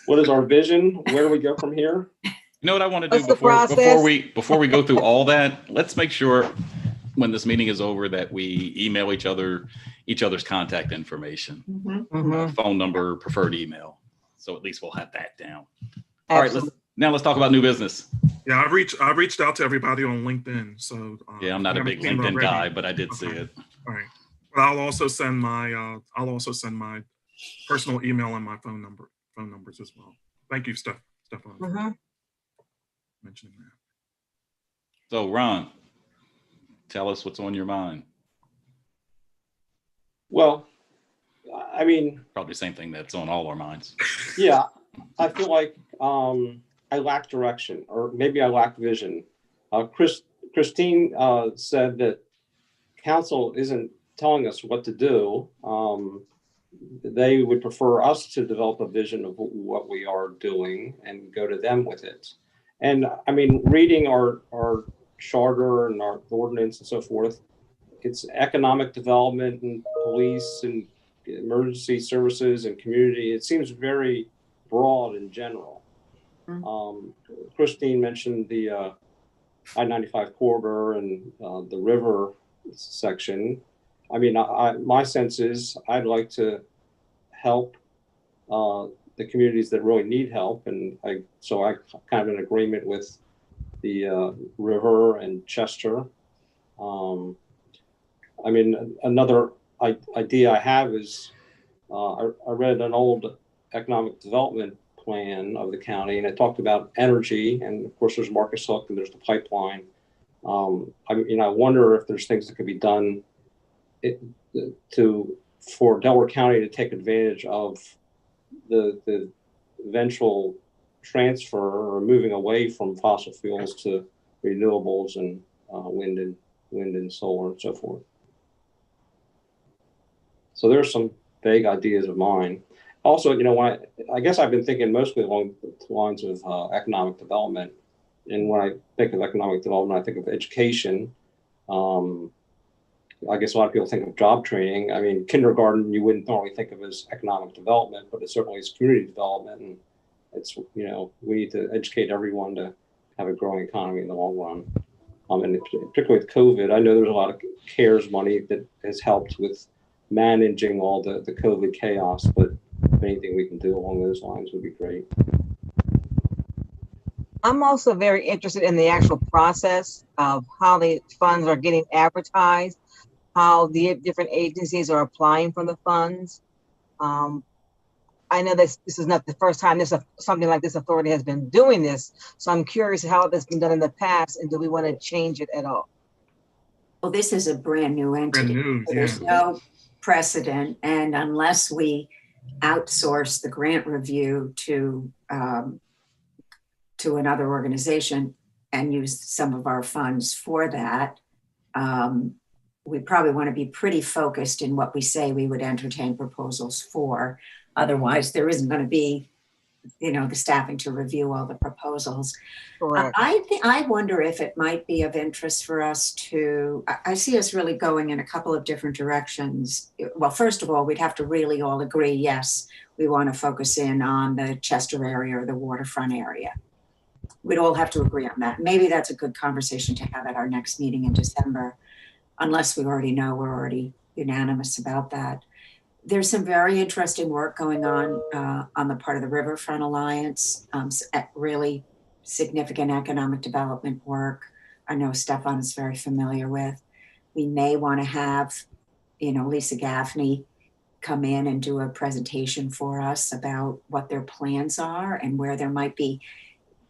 what is our vision? Where do we go from here? You know what I want to do What's the before process? we go through all that? Let's make sure when this meeting is over that we email each other's contact information, Mhm. Mhm. phone number, preferred email. So at least we'll have that down. All right, Absolutely. let's talk about new business. Yeah, I reached out to everybody on LinkedIn. So Yeah, I'm not a big haven't seen it LinkedIn already. guy, but I did see Okay. it. All right. But I'll also send my personal email and my phone numbers as well. Thank you, Stefan, for Mhm. mentioning that. So Ron, tell us what's on your mind. Well, I mean, Probably the same thing that's on all our minds. yeah, I feel like I lack direction, or maybe I lack vision. Christine said that council isn't telling us what to do. They would prefer us to develop a vision of what we are doing and go to them with it. And I mean, reading our charter and our ordinance and so forth, it's economic development and police and emergency services and community. It seems very broad in general. Christine mentioned the I-95 corridor and the river section. I mean, my sense is I'd like to help the communities that really need help, and I kind of in agreement with the river and Chester. I mean, another idea I have is I read an old economic development plan of the county, and it talked about energy, and of course there's Marcus Hook and there's the pipeline. I wonder if there's things that could be done for Delaware County to take advantage of the eventual transfer or moving away from fossil fuels to renewables and wind and solar and so forth. So there's some vague ideas of mine. Also, I guess I've been thinking mostly along the lines of economic development. And when I think of economic development, I think of education. I guess a lot of people think of job training. I mean, kindergarten, you wouldn't normally think of as economic development, but it certainly is community development. And it's, we need to educate everyone to have a growing economy in the long run. And particularly with COVID, I know there's a lot of CARES money that has helped with managing all the COVID chaos, but anything we can do along those lines would be great. I'm also very interested in the actual process of how the funds are getting advertised, how the different agencies are applying for the funds. I know this is not the first time something like this authority has been doing this, so I'm curious how it's been done in the past, and do we want to change it at all? Well, this is a brand new entity. Brand new, So there's no precedent, and unless we outsource the grant review to another organization and use some of our funds for that, we probably want to be pretty focused in what we say we would entertain proposals for. Otherwise, there isn't going to be, the staffing to review all the proposals. Correct. I wonder if it might be of interest for us to, I see us really going in a couple of different directions. Well, first of all, we'd have to really all agree, yes, we want to focus in on the Chester area or the waterfront area. We'd all have to agree on that. Maybe that's a good conversation to have at our next meeting in December, unless we already know we're already unanimous about that. There's some very interesting work going on the part of the Riverfront Alliance, really significant economic development work. I know Stefan is very familiar with. We may want to have, Lisa Gaffney come in and do a presentation for us about what their plans are and where there might be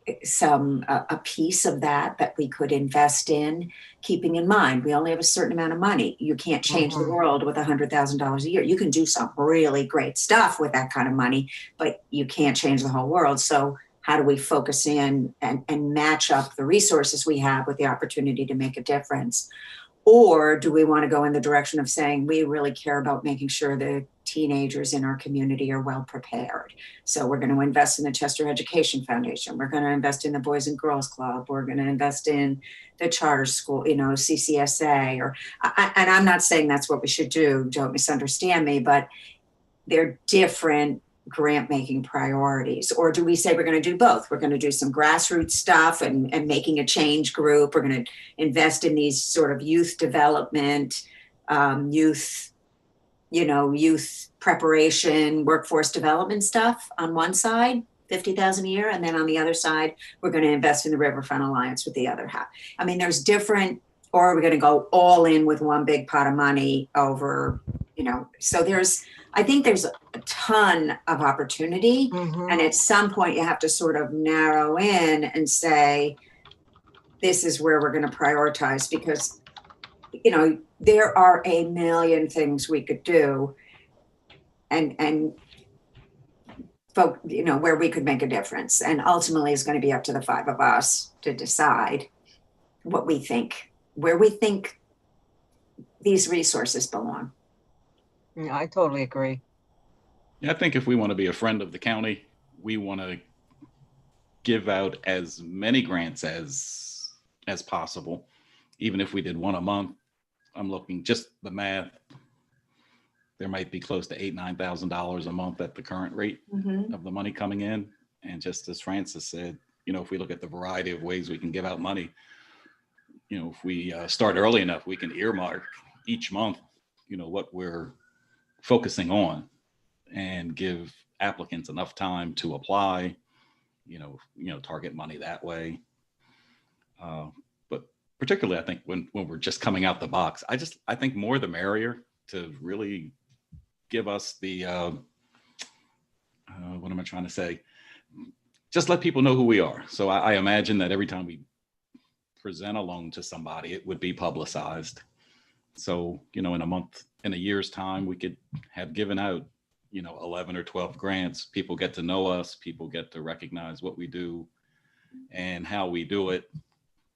a piece of that we could invest in, keeping in mind we only have a certain amount of money. You can't change the world with $100,000 a year. You can do some really great stuff with that kind of money, but you can't change the whole world. So how do we focus in and match up the resources we have with the opportunity to make a difference? Or do we want to go in the direction of saying we really care about making sure the teenagers in our community are well prepared? So we're going to invest in the Chester Education Foundation. We're going to invest in the Boys and Girls Club. We're going to invest in the charter school, CCSA. And I'm not saying that's what we should do. Don't misunderstand me, but they're different grant-making priorities. Or do we say we're going to do both? We're going to do some grassroots stuff and making a change group. We're going to invest in these sort of youth development, youth preparation, workforce development stuff on one side, $50,000 a year. And then on the other side, we're going to invest in the Riverfront Alliance with the other half. I mean, there's different, or are we going to go all in with one big pot of money over, so I think there's a ton of opportunity. Mm-hmm. And at some point you have to sort of narrow in and say, this is where we're going to prioritize, because, there are a million things we could do and where we could make a difference. And ultimately it's going to be up to the five of us to decide what we think, where we think these resources belong. Yeah, I totally agree. Yeah, I think if we want to be a friend of the county, we want to give out as many grants as possible. Even if we did one a month, I'm looking just the math. There might be close to $8,000, $9,000 a month at the current rate of the money coming in. And just as Francis said, if we look at the variety of ways we can give out money, if we start early enough, we can earmark each month, what we're focusing on and give applicants enough time to apply, target money that way. But particularly, I think when we're just coming out the box, I think more the merrier to really give us the, what am I trying to say? Just let people know who we are. So I imagine that every time we present a loan to somebody, it would be publicized. So, in a year's time, we could have given out, 11 or 12 grants, people get to know us, people get to recognize what we do and how we do it.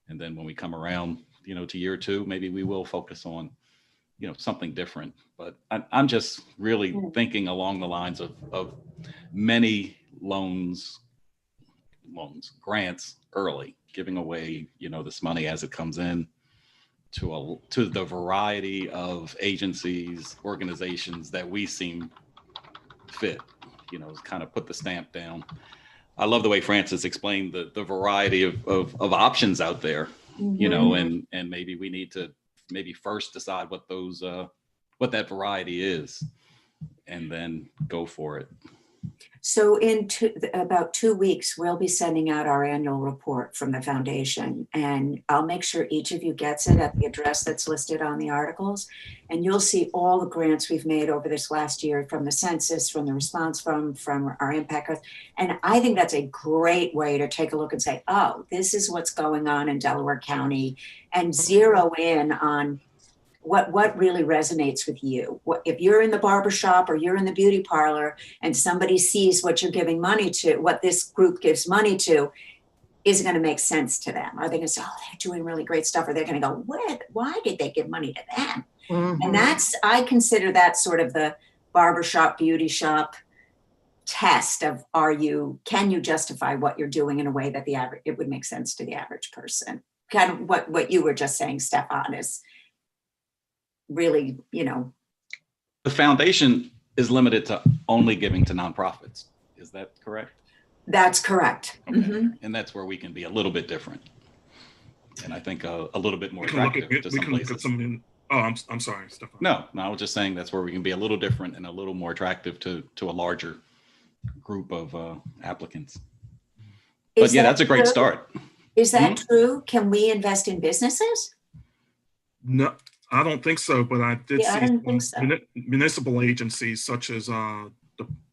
And then when we come around, to year 2, maybe we will focus on, something different. But I'm just really thinking along the lines of many grants early, giving away, this money as it comes in to the variety of agencies, organizations that we seem fit, kind of put the stamp down. I love the way Francis explained the variety of options out there, and maybe we need to first decide what what that variety is, and then go for it. So in about 2 weeks, we'll be sending out our annual report from the foundation, and I'll make sure each of you gets it at the address that's listed on the articles. And you'll see all the grants we've made over this last year, from the census, from the response from our impact growth. And I think that's a great way to take a look and say, oh, this is what's going on in Delaware County, and zero in on what really resonates with you. If you're in the barbershop or you're in the beauty parlor and somebody sees what you're giving money to, what this group gives money to, is going to make sense to them. Are they going to say, oh, they're doing really great stuff? Or they're going to go, why did they give money to them? And I consider that sort of the barbershop, beauty shop test of, can you justify what you're doing in a way that it would make sense to the average person? Kind of what you were just saying, Stefan, is really, The foundation is limited to only giving to nonprofits. Is that correct? That's correct. Okay. And that's where we can be a little bit different. And I think a little bit more attractive to some places. I'm sorry, Stefan. No, I was just saying that's where we can be a little different and a little more attractive to a larger group of applicants. But yeah, that's a great start. Is that true? Can we invest in businesses? No, I don't think so, but I did I don't think so. Municipal agencies such as the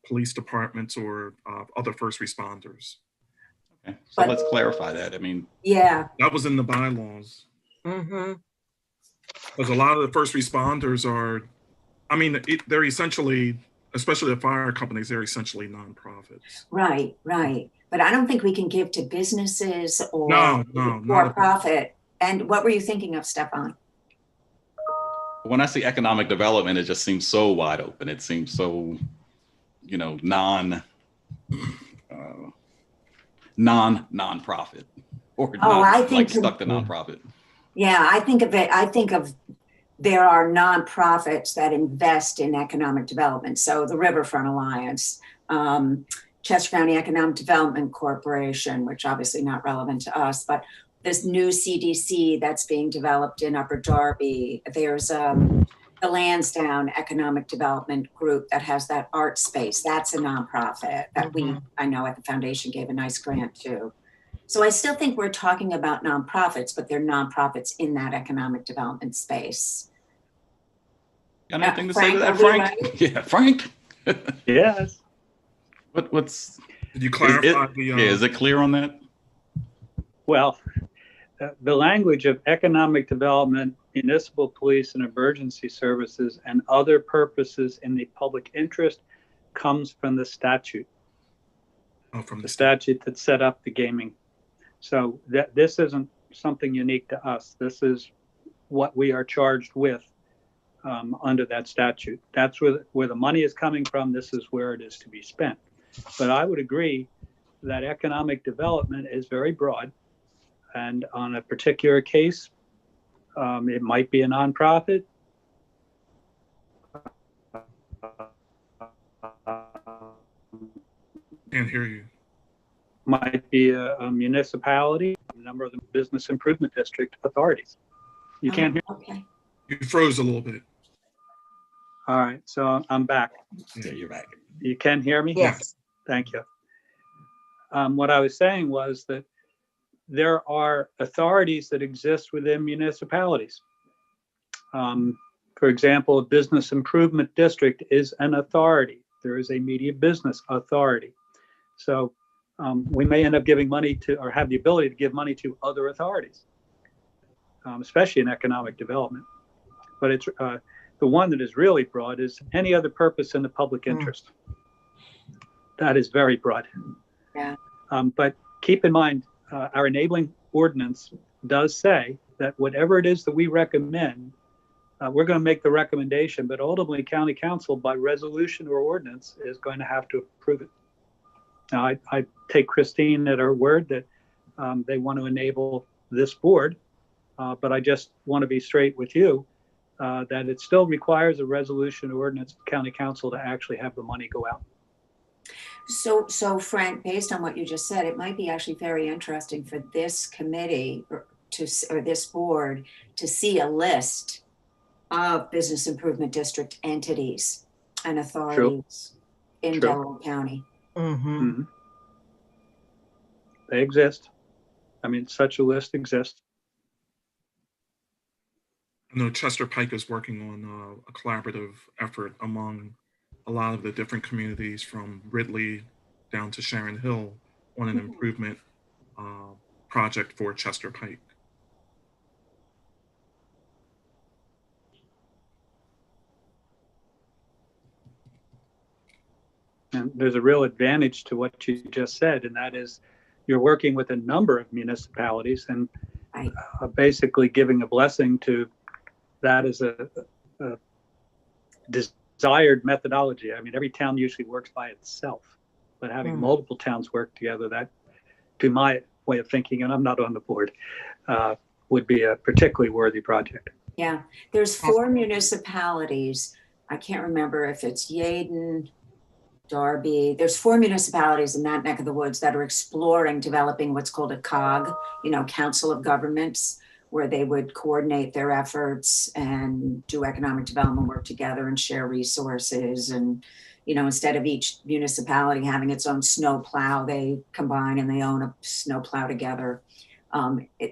police departments or other first responders. Okay, so let's clarify that. I mean, yeah, that was in the bylaws. Because a lot of the first responders they're essentially, especially the fire companies, they're essentially nonprofits. Right. But I don't think we can give to businesses or no, for profit. And what were you thinking of, Stefan? When I see economic development, it just seems so wide open. It seems so, non-profit or stuck to nonprofit. Yeah, I think of there are nonprofits that invest in economic development. So the Riverfront Alliance, Chester County Economic Development Corporation, which obviously not relevant to us, but this new CDC that's being developed in Upper Darby. There's the Lansdowne Economic Development Group that has that art space. That's a nonprofit that I know at the foundation gave a nice grant to. So I still think we're talking about nonprofits, but they're nonprofits in that economic development space. Got anything to say to that, Frank? Yeah, Frank. Yes. What's? Did you clarify is it clear on that? Well, the language of economic development, municipal police and emergency services, and other purposes in the public interest comes from the statute. Oh, from the statute that set up the gaming. So this isn't something unique to us. This is what we are charged with under that statute. That's where the money is coming from. This is where it is to be spent. But I would agree that economic development is very broad. And on a particular case, it might be a nonprofit. Can't hear you. Might be a municipality, a number of the business improvement district authorities. You can't hear? Okay. You froze a little bit. All right, so I'm back. Yeah, you're back. You can hear me? Yes. Thank you. What I was saying was that there are authorities that exist within municipalities. For example, a business improvement district is an authority. There is a media business authority. So we may end up giving money to, or have the ability to give money to other authorities, especially in economic development. But it's the one that is really broad is any other purpose in the public interest. That is very broad. Yeah. But keep in mind, our enabling ordinance does say that whatever it is that we recommend, we're going to make the recommendation, but ultimately county council by resolution or ordinance is going to have to approve it. Now, I take Christine at her word that they want to enable this board, but I just want to be straight with you that it still requires a resolution or ordinance of county council to actually have the money go out. So Frank, based on what you just said, it might be actually very interesting for this committee or this board to see a list of business improvement district entities and authorities in Delaware County. Mm-hmm. They exist. I mean, such a list exists. I know Chester Pike is working on a collaborative effort among a lot of the different communities from Ridley down to Sharon Hill on an improvement project for Chester Pike. And there's a real advantage to what you just said, and that is you're working with a number of municipalities and basically giving a blessing to that as a desired methodology. I mean, every town usually works by itself, but having multiple towns work together, that, to my way of thinking, and I'm not on the board, would be a particularly worthy project. Yeah, there's 4 municipalities. I can't remember if it's Yeadon, Darby. There's 4 municipalities in that neck of the woods that are exploring developing what's called a COG, Council of Governments, where they would coordinate their efforts and do economic development work together and share resources. And, instead of each municipality having its own snow plow, they combine and they own a snow plow together.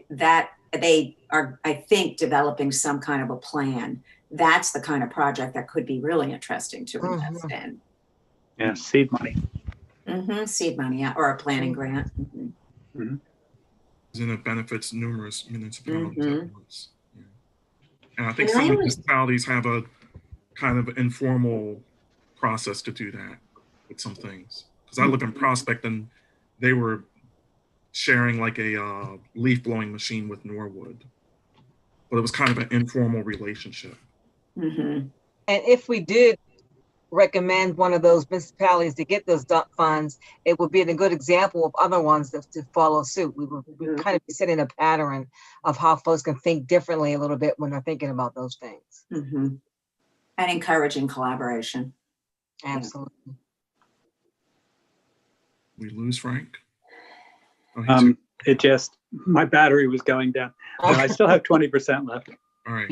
They are, I think, developing some kind of a plan. That's the kind of project that could be really interesting to invest in. Yeah, seed money. Seed money, yeah, or a planning grant. And it benefits numerous municipalities at once. Yeah. And I think some municipalities have a kind of informal process to do that with some things. Because I live in Prospect and they were sharing like a leaf blowing machine with Norwood. But it was kind of an informal relationship. And if we did recommend one of those municipalities to get those dump funds, it would be a good example of other ones to follow suit. We would kind of be setting a pattern of how folks can think differently a little bit when they're thinking about those things. And encouraging collaboration. Absolutely. We lose Frank? It just, my battery was going down. So I still have 20% left. All right.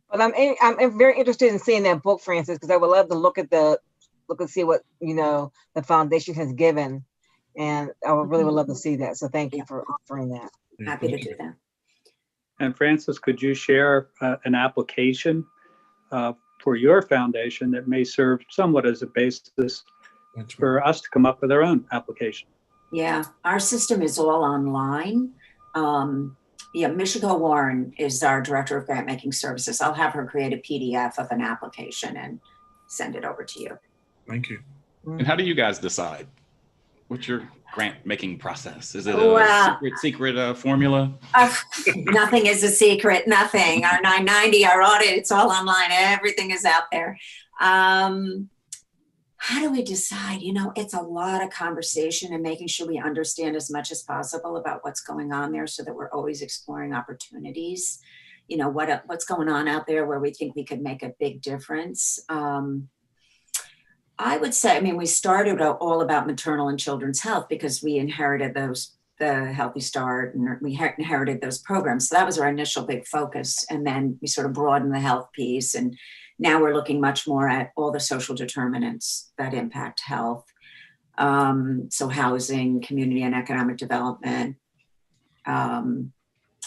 But I'm very interested in seeing that book, Francis, because I would love to look and see what the foundation has given, and I would love to see that. So thank you for offering that. Happy to do that. And Francis, could you share an application for your foundation that may serve somewhat as a basis for us to come up with our own application? Yeah, our system is all online. Michiko Warren is our Director of Grant Making Services. I'll have her create a PDF of an application and send it over to you. Thank you. And how do you guys decide? What's your grant making process? Is it a secret formula? Nothing is a secret, nothing. Our 990, our audit, it's all online. Everything is out there. How do we decide? It's a lot of conversation and making sure we understand as much as possible about what's going on there so that we're always exploring opportunities. What's going on out there where we think we could make a big difference. I would say, we started all about maternal and children's health because we inherited the Healthy Start, and we inherited those programs. So that was our initial big focus. And then we sort of broadened the health piece, and now we're looking much more at all the social determinants that impact health. So housing, community and economic development,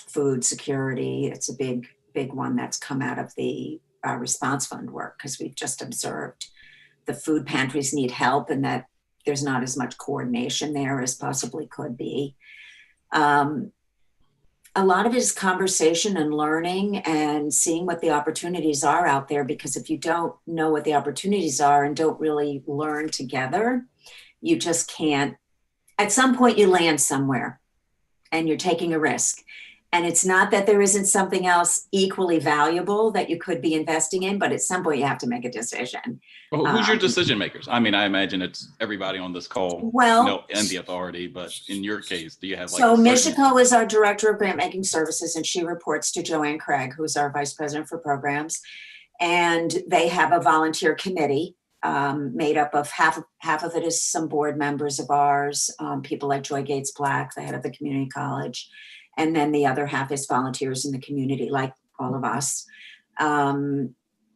food security. It's a big one that's come out of the response fund work, because we've just observed the food pantries need help and that there's not as much coordination there as possibly could be. a lot of it is conversation and learning and seeing what the opportunities are out there, because if you don't know what the opportunities are and don't really learn together, you just can't. At some point you land somewhere and you're taking a risk. And it's not that there isn't something else equally valuable that you could be investing in, but at some point you have to make a decision. Well, who's your decision makers? I mean, I imagine it's everybody on this call, Well, and the authority, but in your case, do you have like? So a certain- Michiko is our director of grant making services, and she reports to Joanne Craig, who's our vice president for programs. And they have a volunteer committee made up of half of it is some board members of ours, people like Joy Gates Black, the head of the community college. And then the other half is volunteers in the community, like all of us.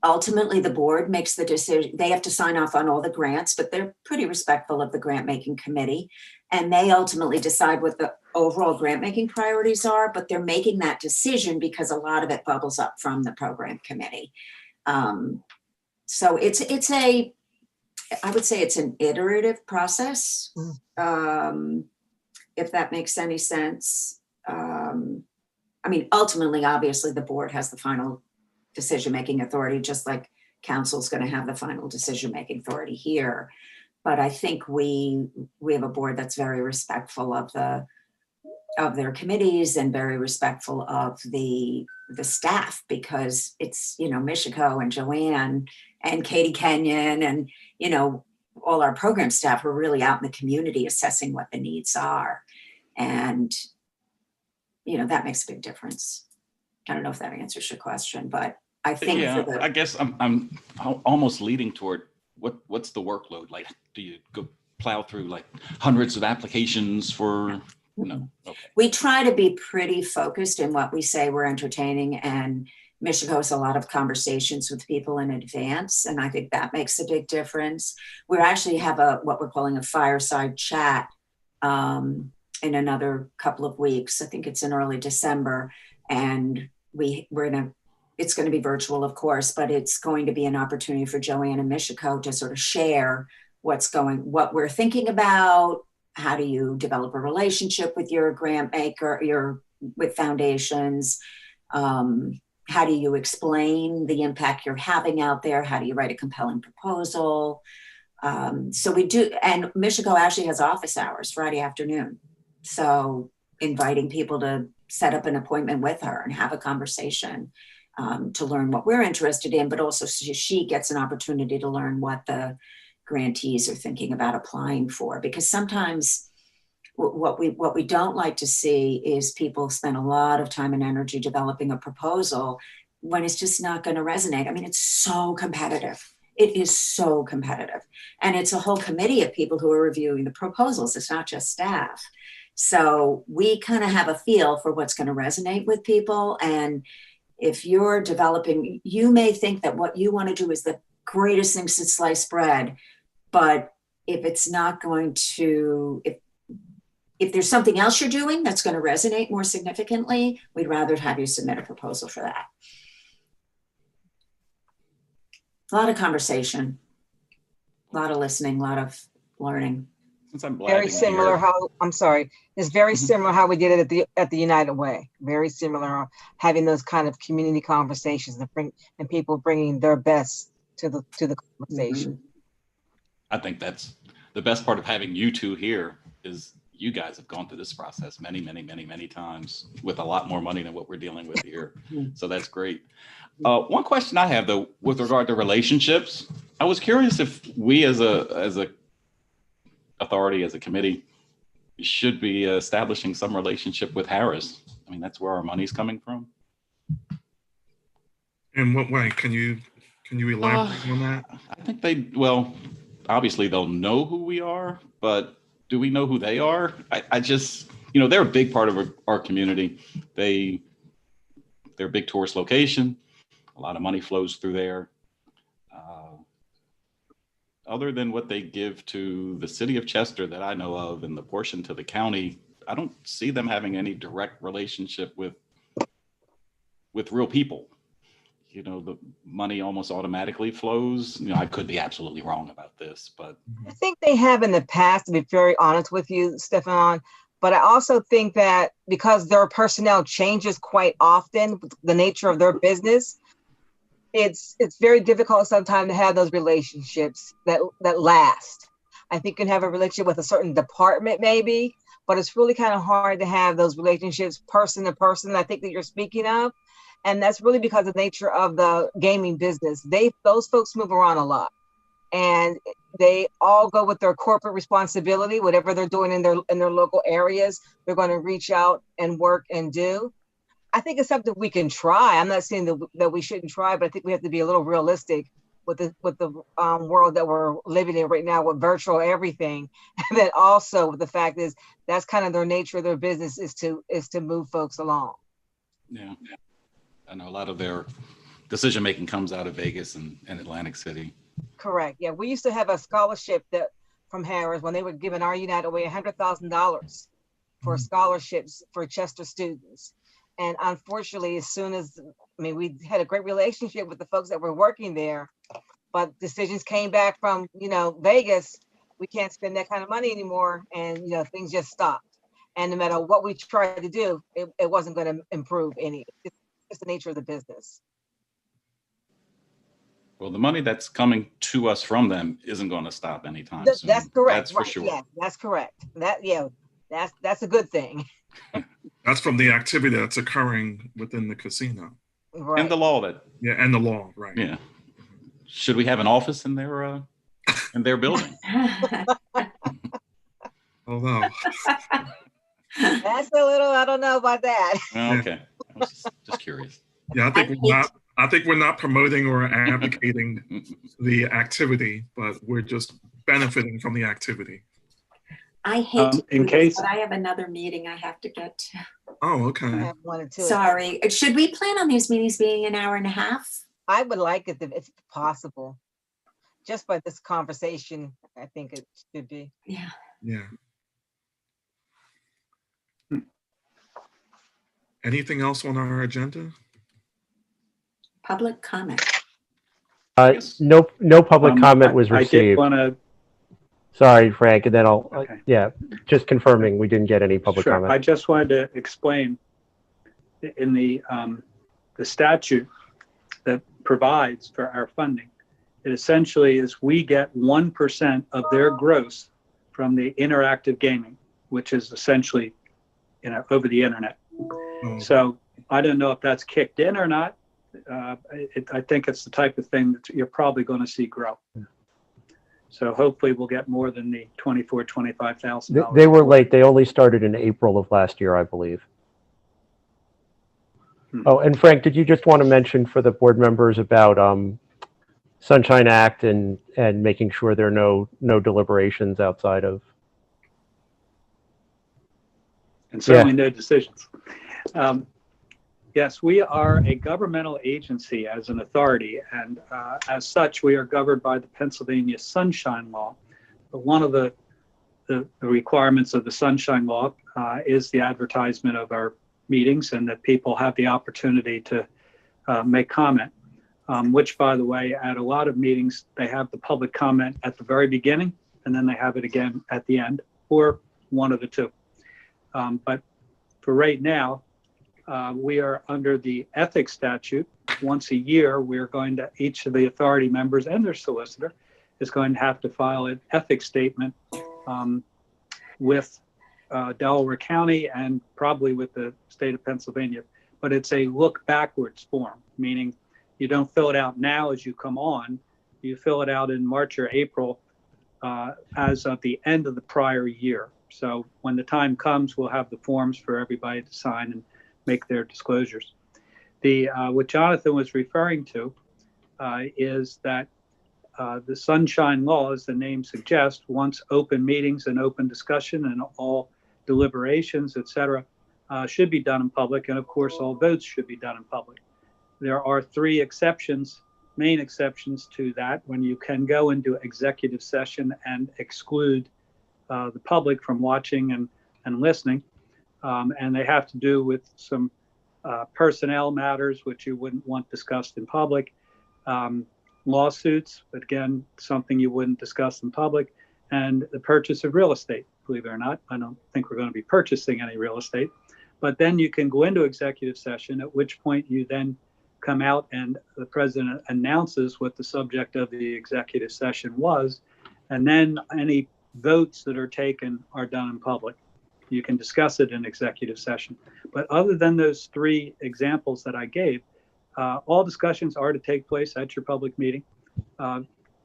Ultimately, the board makes the decision. They have to sign off on all the grants, but they're pretty respectful of the grant making committee. And they ultimately decide what the overall grant making priorities are, but they're making that decision because a lot of it bubbles up from the program committee. So I would say it's an iterative process, if that makes any sense. I mean, ultimately, obviously, the board has the final decision-making authority, just like council's going to have the final decision-making authority here. But I think we have a board that's very respectful of their committees and very respectful of the staff, because it's, Michiko and Joanne and Katie Kenyon and, all our program staff are really out in the community assessing what the needs are. And that makes a big difference. I don't know if that answers your question, but I think I guess I'm almost leading toward what's the workload? Like, do you go plow through like hundreds of applications for, Okay. We try to be pretty focused in what we say we're entertaining, and Michiko has a lot of conversations with people in advance, and I think that makes a big difference. We actually have what we're calling a fireside chat in another couple of weeks. I think it's in early December, and it's going to be virtual, of course, but it's going to be an opportunity for Joanne and Michiko to sort of share what we're thinking about. How do you develop a relationship with your grant maker, with foundations? How do you explain the impact you're having out there? How do you write a compelling proposal? So we do, and Michiko actually has office hours Friday afternoon. So inviting people to set up an appointment with her and have a conversation to learn what we're interested in, but also she gets an opportunity to learn what the grantees are thinking about applying for. Because sometimes what we don't like to see is people spend a lot of time and energy developing a proposal when it's just not going to resonate. I mean, it's so competitive. It is so competitive. And it's a whole committee of people who are reviewing the proposals. It's not just staff. So we kind of have a feel for what's going to resonate with people. And if you're developing, you may think that what you want to do is the greatest thing since sliced bread. But if it's not going to, if there's something else you're doing that's going to resonate more significantly, we'd rather have you submit a proposal for that. A lot of conversation, a lot of listening, a lot of learning. Since I'm Very similar it's very similar how we did it at the United Way. Very similar, having those kind of community conversations and people bringing their best to the conversation. Mm-hmm. I think that's the best part of having you two here is you guys have gone through this process many, many, many, many times with a lot more money than what we're dealing with here. So that's great. One question I have though, with regard to relationships, I was curious if we as a authority, as a committee, should be establishing some relationship with Harris. I mean, that's where our money's coming from. In what way? Can you elaborate on that? I think obviously they'll know who we are, but do we know who they are? I just, they're a big part of our community. They're a big tourist location. A lot of money flows through there. Other than what they give to the city of Chester that I know of and the portion to the county, I don't see them having any direct relationship with real people. The money almost automatically flows. I could be absolutely wrong about this, but I think they have in the past, to be very honest with you, Stefan. But I also think that because their personnel changes quite often, the nature of their business, it's very difficult sometimes to have those relationships that last. I think you can have a relationship with a certain department maybe, but it's really kind of hard to have those relationships person to person, I think that you're speaking of. And that's really because of the nature of the gaming business. Those folks move around a lot, and they all go with their corporate responsibility, whatever they're doing in their local areas, they're going to reach out and work and do. I think it's something we can try. I'm not saying that we shouldn't try, but I think we have to be a little realistic with the world that we're living in right now with virtual everything. And then also the fact is that's kind of their nature of their business is to move folks along. Yeah. I know a lot of their decision making comes out of Vegas and Atlantic City. Correct. Yeah, we used to have a scholarship that from Harris when they were giving our United away $100,000 for scholarships for Chester students. And unfortunately, as soon as we had a great relationship with the folks that were working there, but decisions came back from Vegas. We can't spend that kind of money anymore, and things just stopped. And no matter what we tried to do, it wasn't going to improve any. It's the nature of the business. Well, the money that's coming to us from them isn't going to stop anytime soon. That's correct. That's for sure. Yeah, that's correct. That's a good thing. That's from the activity that's occurring within the casino. Right. And the law that. Yeah, and the law, right. Yeah. Should we have an office in their building? Although. That's a little, I don't know about that. Okay. I was just curious. Yeah, I think we're not promoting or advocating the activity, but we're just benefiting from the activity. I hate to in do case- this, but I have another meeting I have to get to. Oh, I okay. have one or two. Sorry. Should we plan on these meetings being an hour and a half? I would like it if possible. Just by this conversation, I think it should be. Yeah. Yeah. Anything else on our agenda? Public comment. Yes. No public comment was I did received. want to. Sorry, Frank, and then I'll, Okay. yeah, just confirming we didn't get any public Sure. comment. I just wanted to explain in the statute that provides for our funding. It essentially is we get 1% of their gross from the interactive gaming, which is essentially, over the internet. Oh, So I don't know if that's kicked in or not. I think it's the type of thing that you're probably going to see grow. So hopefully we'll get more than the $25,000. They were late. They only started in April of last year, I believe. Oh, and Frank, did you just want to mention for the board members about Sunshine Act and making sure there are no deliberations outside of? And certainly no decisions. Yes, we are a governmental agency as an authority, and as such, we are governed by the Pennsylvania Sunshine Law. But one of the requirements of the Sunshine Law is the advertisement of our meetings and that people have the opportunity to make comment, which, by the way, at a lot of meetings, they have the public comment at the very beginning, and then they have it again at the end, or one of the two. But for right now, we are under the ethics statute. Once a year, we're going to, each of the authority members and their solicitor is going to have to file an ethics statement with Delaware County and probably with the state of Pennsylvania. But it's a look backwards form, meaning you don't fill it out now as you come on. You fill it out in March or April as of the end of the prior year. So when the time comes, we'll have the forms for everybody to sign and make their disclosures. What Jonathan was referring to is that the Sunshine Law, as the name suggests, wants open meetings and open discussion, and all deliberations, et cetera, should be done in public. And of course, all votes should be done in public. There are three exceptions, main exceptions to that, when you can go into executive session and exclude the public from watching and listening. And they have to do with some personnel matters, which you wouldn't want discussed in public. Lawsuits, but again, something you wouldn't discuss in public. And the purchase of real estate, believe it or not. I don't think we're going to be purchasing any real estate. But then you can go into executive session, at which point you then come out and the president announces what the subject of the executive session was. And then any votes that are taken are done in public. You can discuss it in executive session. But other than those three examples that I gave, all discussions are to take place at your public meeting.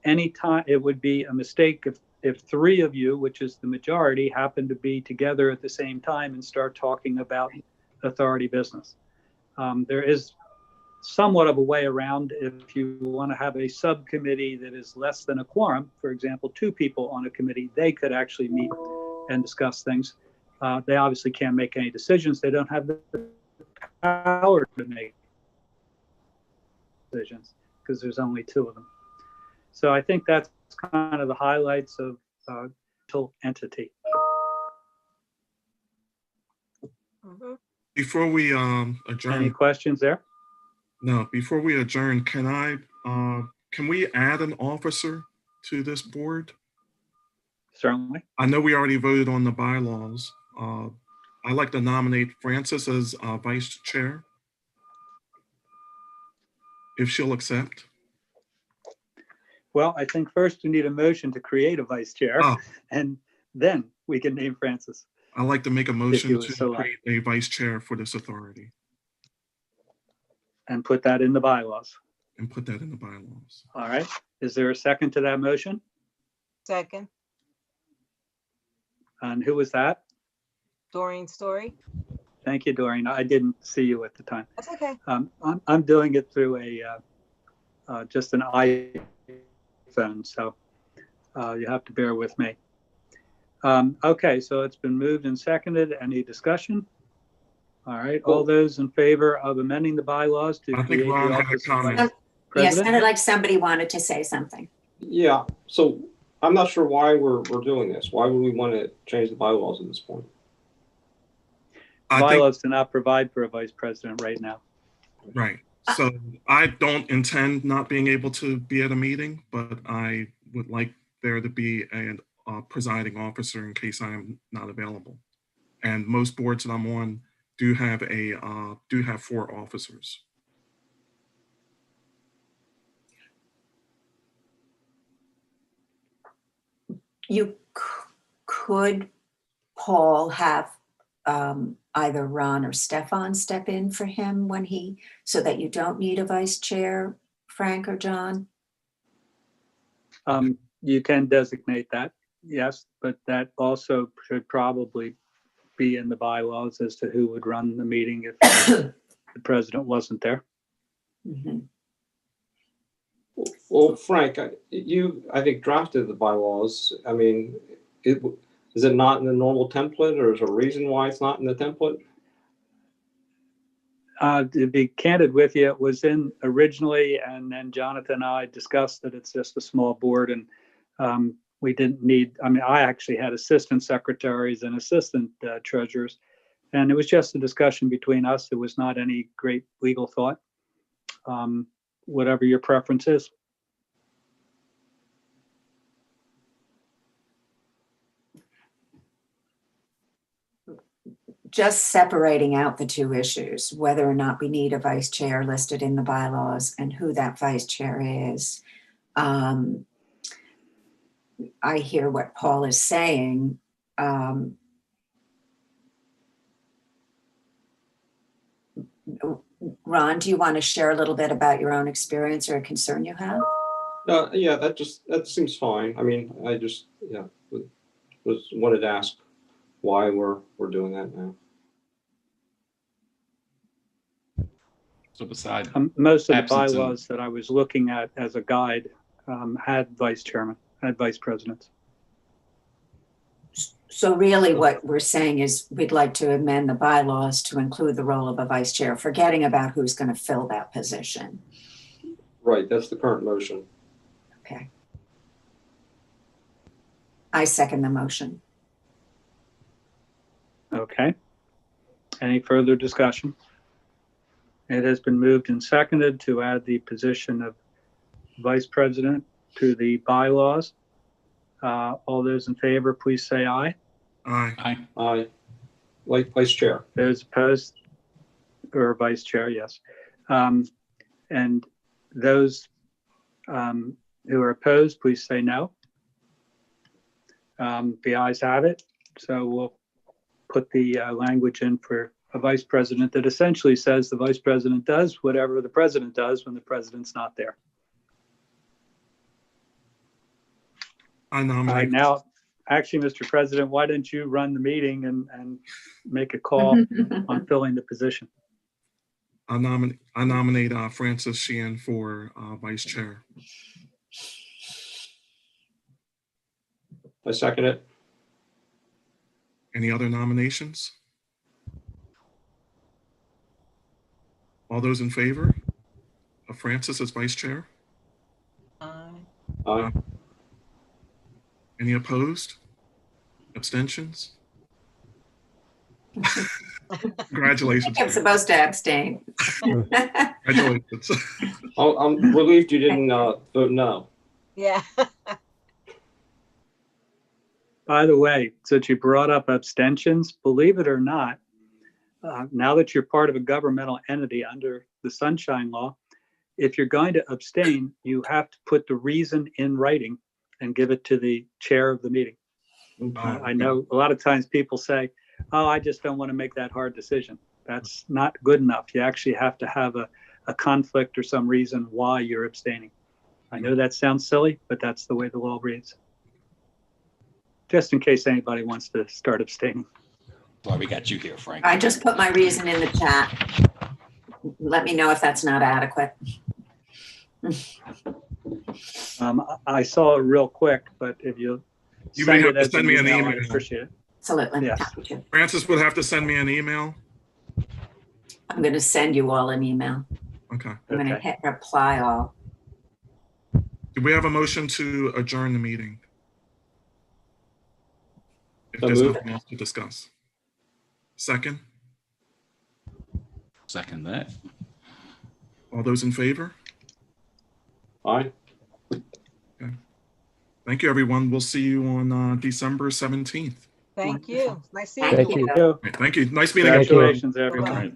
Anytime, it would be a mistake if three of you, which is the majority, happen to be together at the same time and start talking about authority business. There is somewhat of a way around if you want to have a subcommittee that is less than a quorum. For example, 2 people on a committee, they could actually meet and discuss things. They obviously can't make any decisions. They don't have the power to make decisions because there's only 2 of them. So I think that's kind of the highlights of total entity. Before we Any adjourn, questions there? no, before we adjourn, can we add an officer to this board? Certainly. I know we already voted on the bylaws. I'd like to nominate Frances as vice chair, if she'll accept. Well, I think first we need a motion to create a vice chair, Oh, and then we can name Francis. I'd like to make a you motion would to so like. create a vice chair for this authority And put that in the bylaws. and put that in the bylaws. All right. Is there a second to that motion? Second, And who was that? Doreen Story. Thank you, Doreen. I didn't see you at the time. That's okay. I'm doing it through just an iPhone, so you have to bear with me. Okay, so it's been moved and seconded. Any discussion? All right, all those in favor of amending the bylaws to I think create the Ron had a office of comment. vice Yes, president? sounded like somebody wanted to say something. Yeah, so I'm not sure why we're doing this. Why would we want to change the bylaws at this point? I think, Bylaws do not provide for a vice president right now. right. So I don't intend not being able to be at a meeting, but I would like there to be a presiding officer in case I am not available. And most boards that I'm on do have 4 officers. You could, Paul, have either Ron or Stefan step in for him so that you don't need a vice chair, Frank or John? You can designate that, yes, but that also should probably be in the bylaws as to who would run the meeting if the president wasn't there. Mhm. Well, Frank, you, I think, drafted the bylaws. I mean, is it not in the normal template, or is there a reason why it's not in the template? To be candid with you, it was in originally, and then Jonathan and I discussed that it's just a small board, and we didn't need, I mean, I actually had assistant secretaries and assistant treasurers, and it was just a discussion between us. It was not any great legal thought. Whatever your preference is. Just separating out the 2 issues, whether or not we need a vice chair listed in the bylaws and who that vice chair is. I hear what Paul is saying. Ron, do you want to share a little bit about your own experience or a concern you have? Yeah, that seems fine. I mean, I just, wanted to ask why we're doing that now. So beside, Most of the Absence of- bylaws that I was looking at as a guide had vice presidents. So really what we're saying is we'd like to amend the bylaws to include the role of a vice chair, forgetting about who's going to fill that position. Right, that's the current motion. Okay. I second the motion. Okay. Any further discussion? It has been moved and seconded to add the position of vice president to the bylaws. All those in favor, please say aye. Aye. Aye. Vice Chair. Those opposed, or Vice Chair, yes. And those who are opposed, please say no. The ayes have it. So we'll put the language in for a vice president that essentially says the vice president does whatever the president does when the president's not there. I All right, nominate. now, actually, Mr. President, why don't you run the meeting and make a call on filling the position? I nominate Francis Sheehan for vice chair. I second it. Any other nominations? All those in favor of Francis as vice chair? Aye. Any opposed? Abstentions? Congratulations. I'm supposed to abstain. Congratulations. I'm relieved you didn't vote no. Yeah. By the way, since you brought up abstentions, believe it or not, now that you're part of a governmental entity under the Sunshine Law, if you're going to abstain, you have to put the reason in writing and give it to the chair of the meeting. I know a lot of times people say, oh, I just don't want to make that hard decision. That's not good enough. You actually have to have a conflict or some reason why you're abstaining. I know that sounds silly, but that's the way the law reads. Just in case anybody wants to start abstaining. That's why we got you here, Frank. I just put my reason in the chat. Let me know if that's not adequate. I saw it real quick, but if you You may have to as send me an I email. appreciate it. Absolutely. Yes. Happy to. Francis would have to send me an email. I'm going to send you all an email. Okay. I'm going to Okay. hit reply all. Do we have a motion to adjourn the meeting? If So there's moved. nothing else to discuss. Second, Second that. all those in favor? Aye. Thank you, everyone. We'll see you on December 17th. Thank you. Nice seeing Thank you. you. Thank you. Thank you. Nice meeting you. Congratulations, everyone. Bye-bye. Right.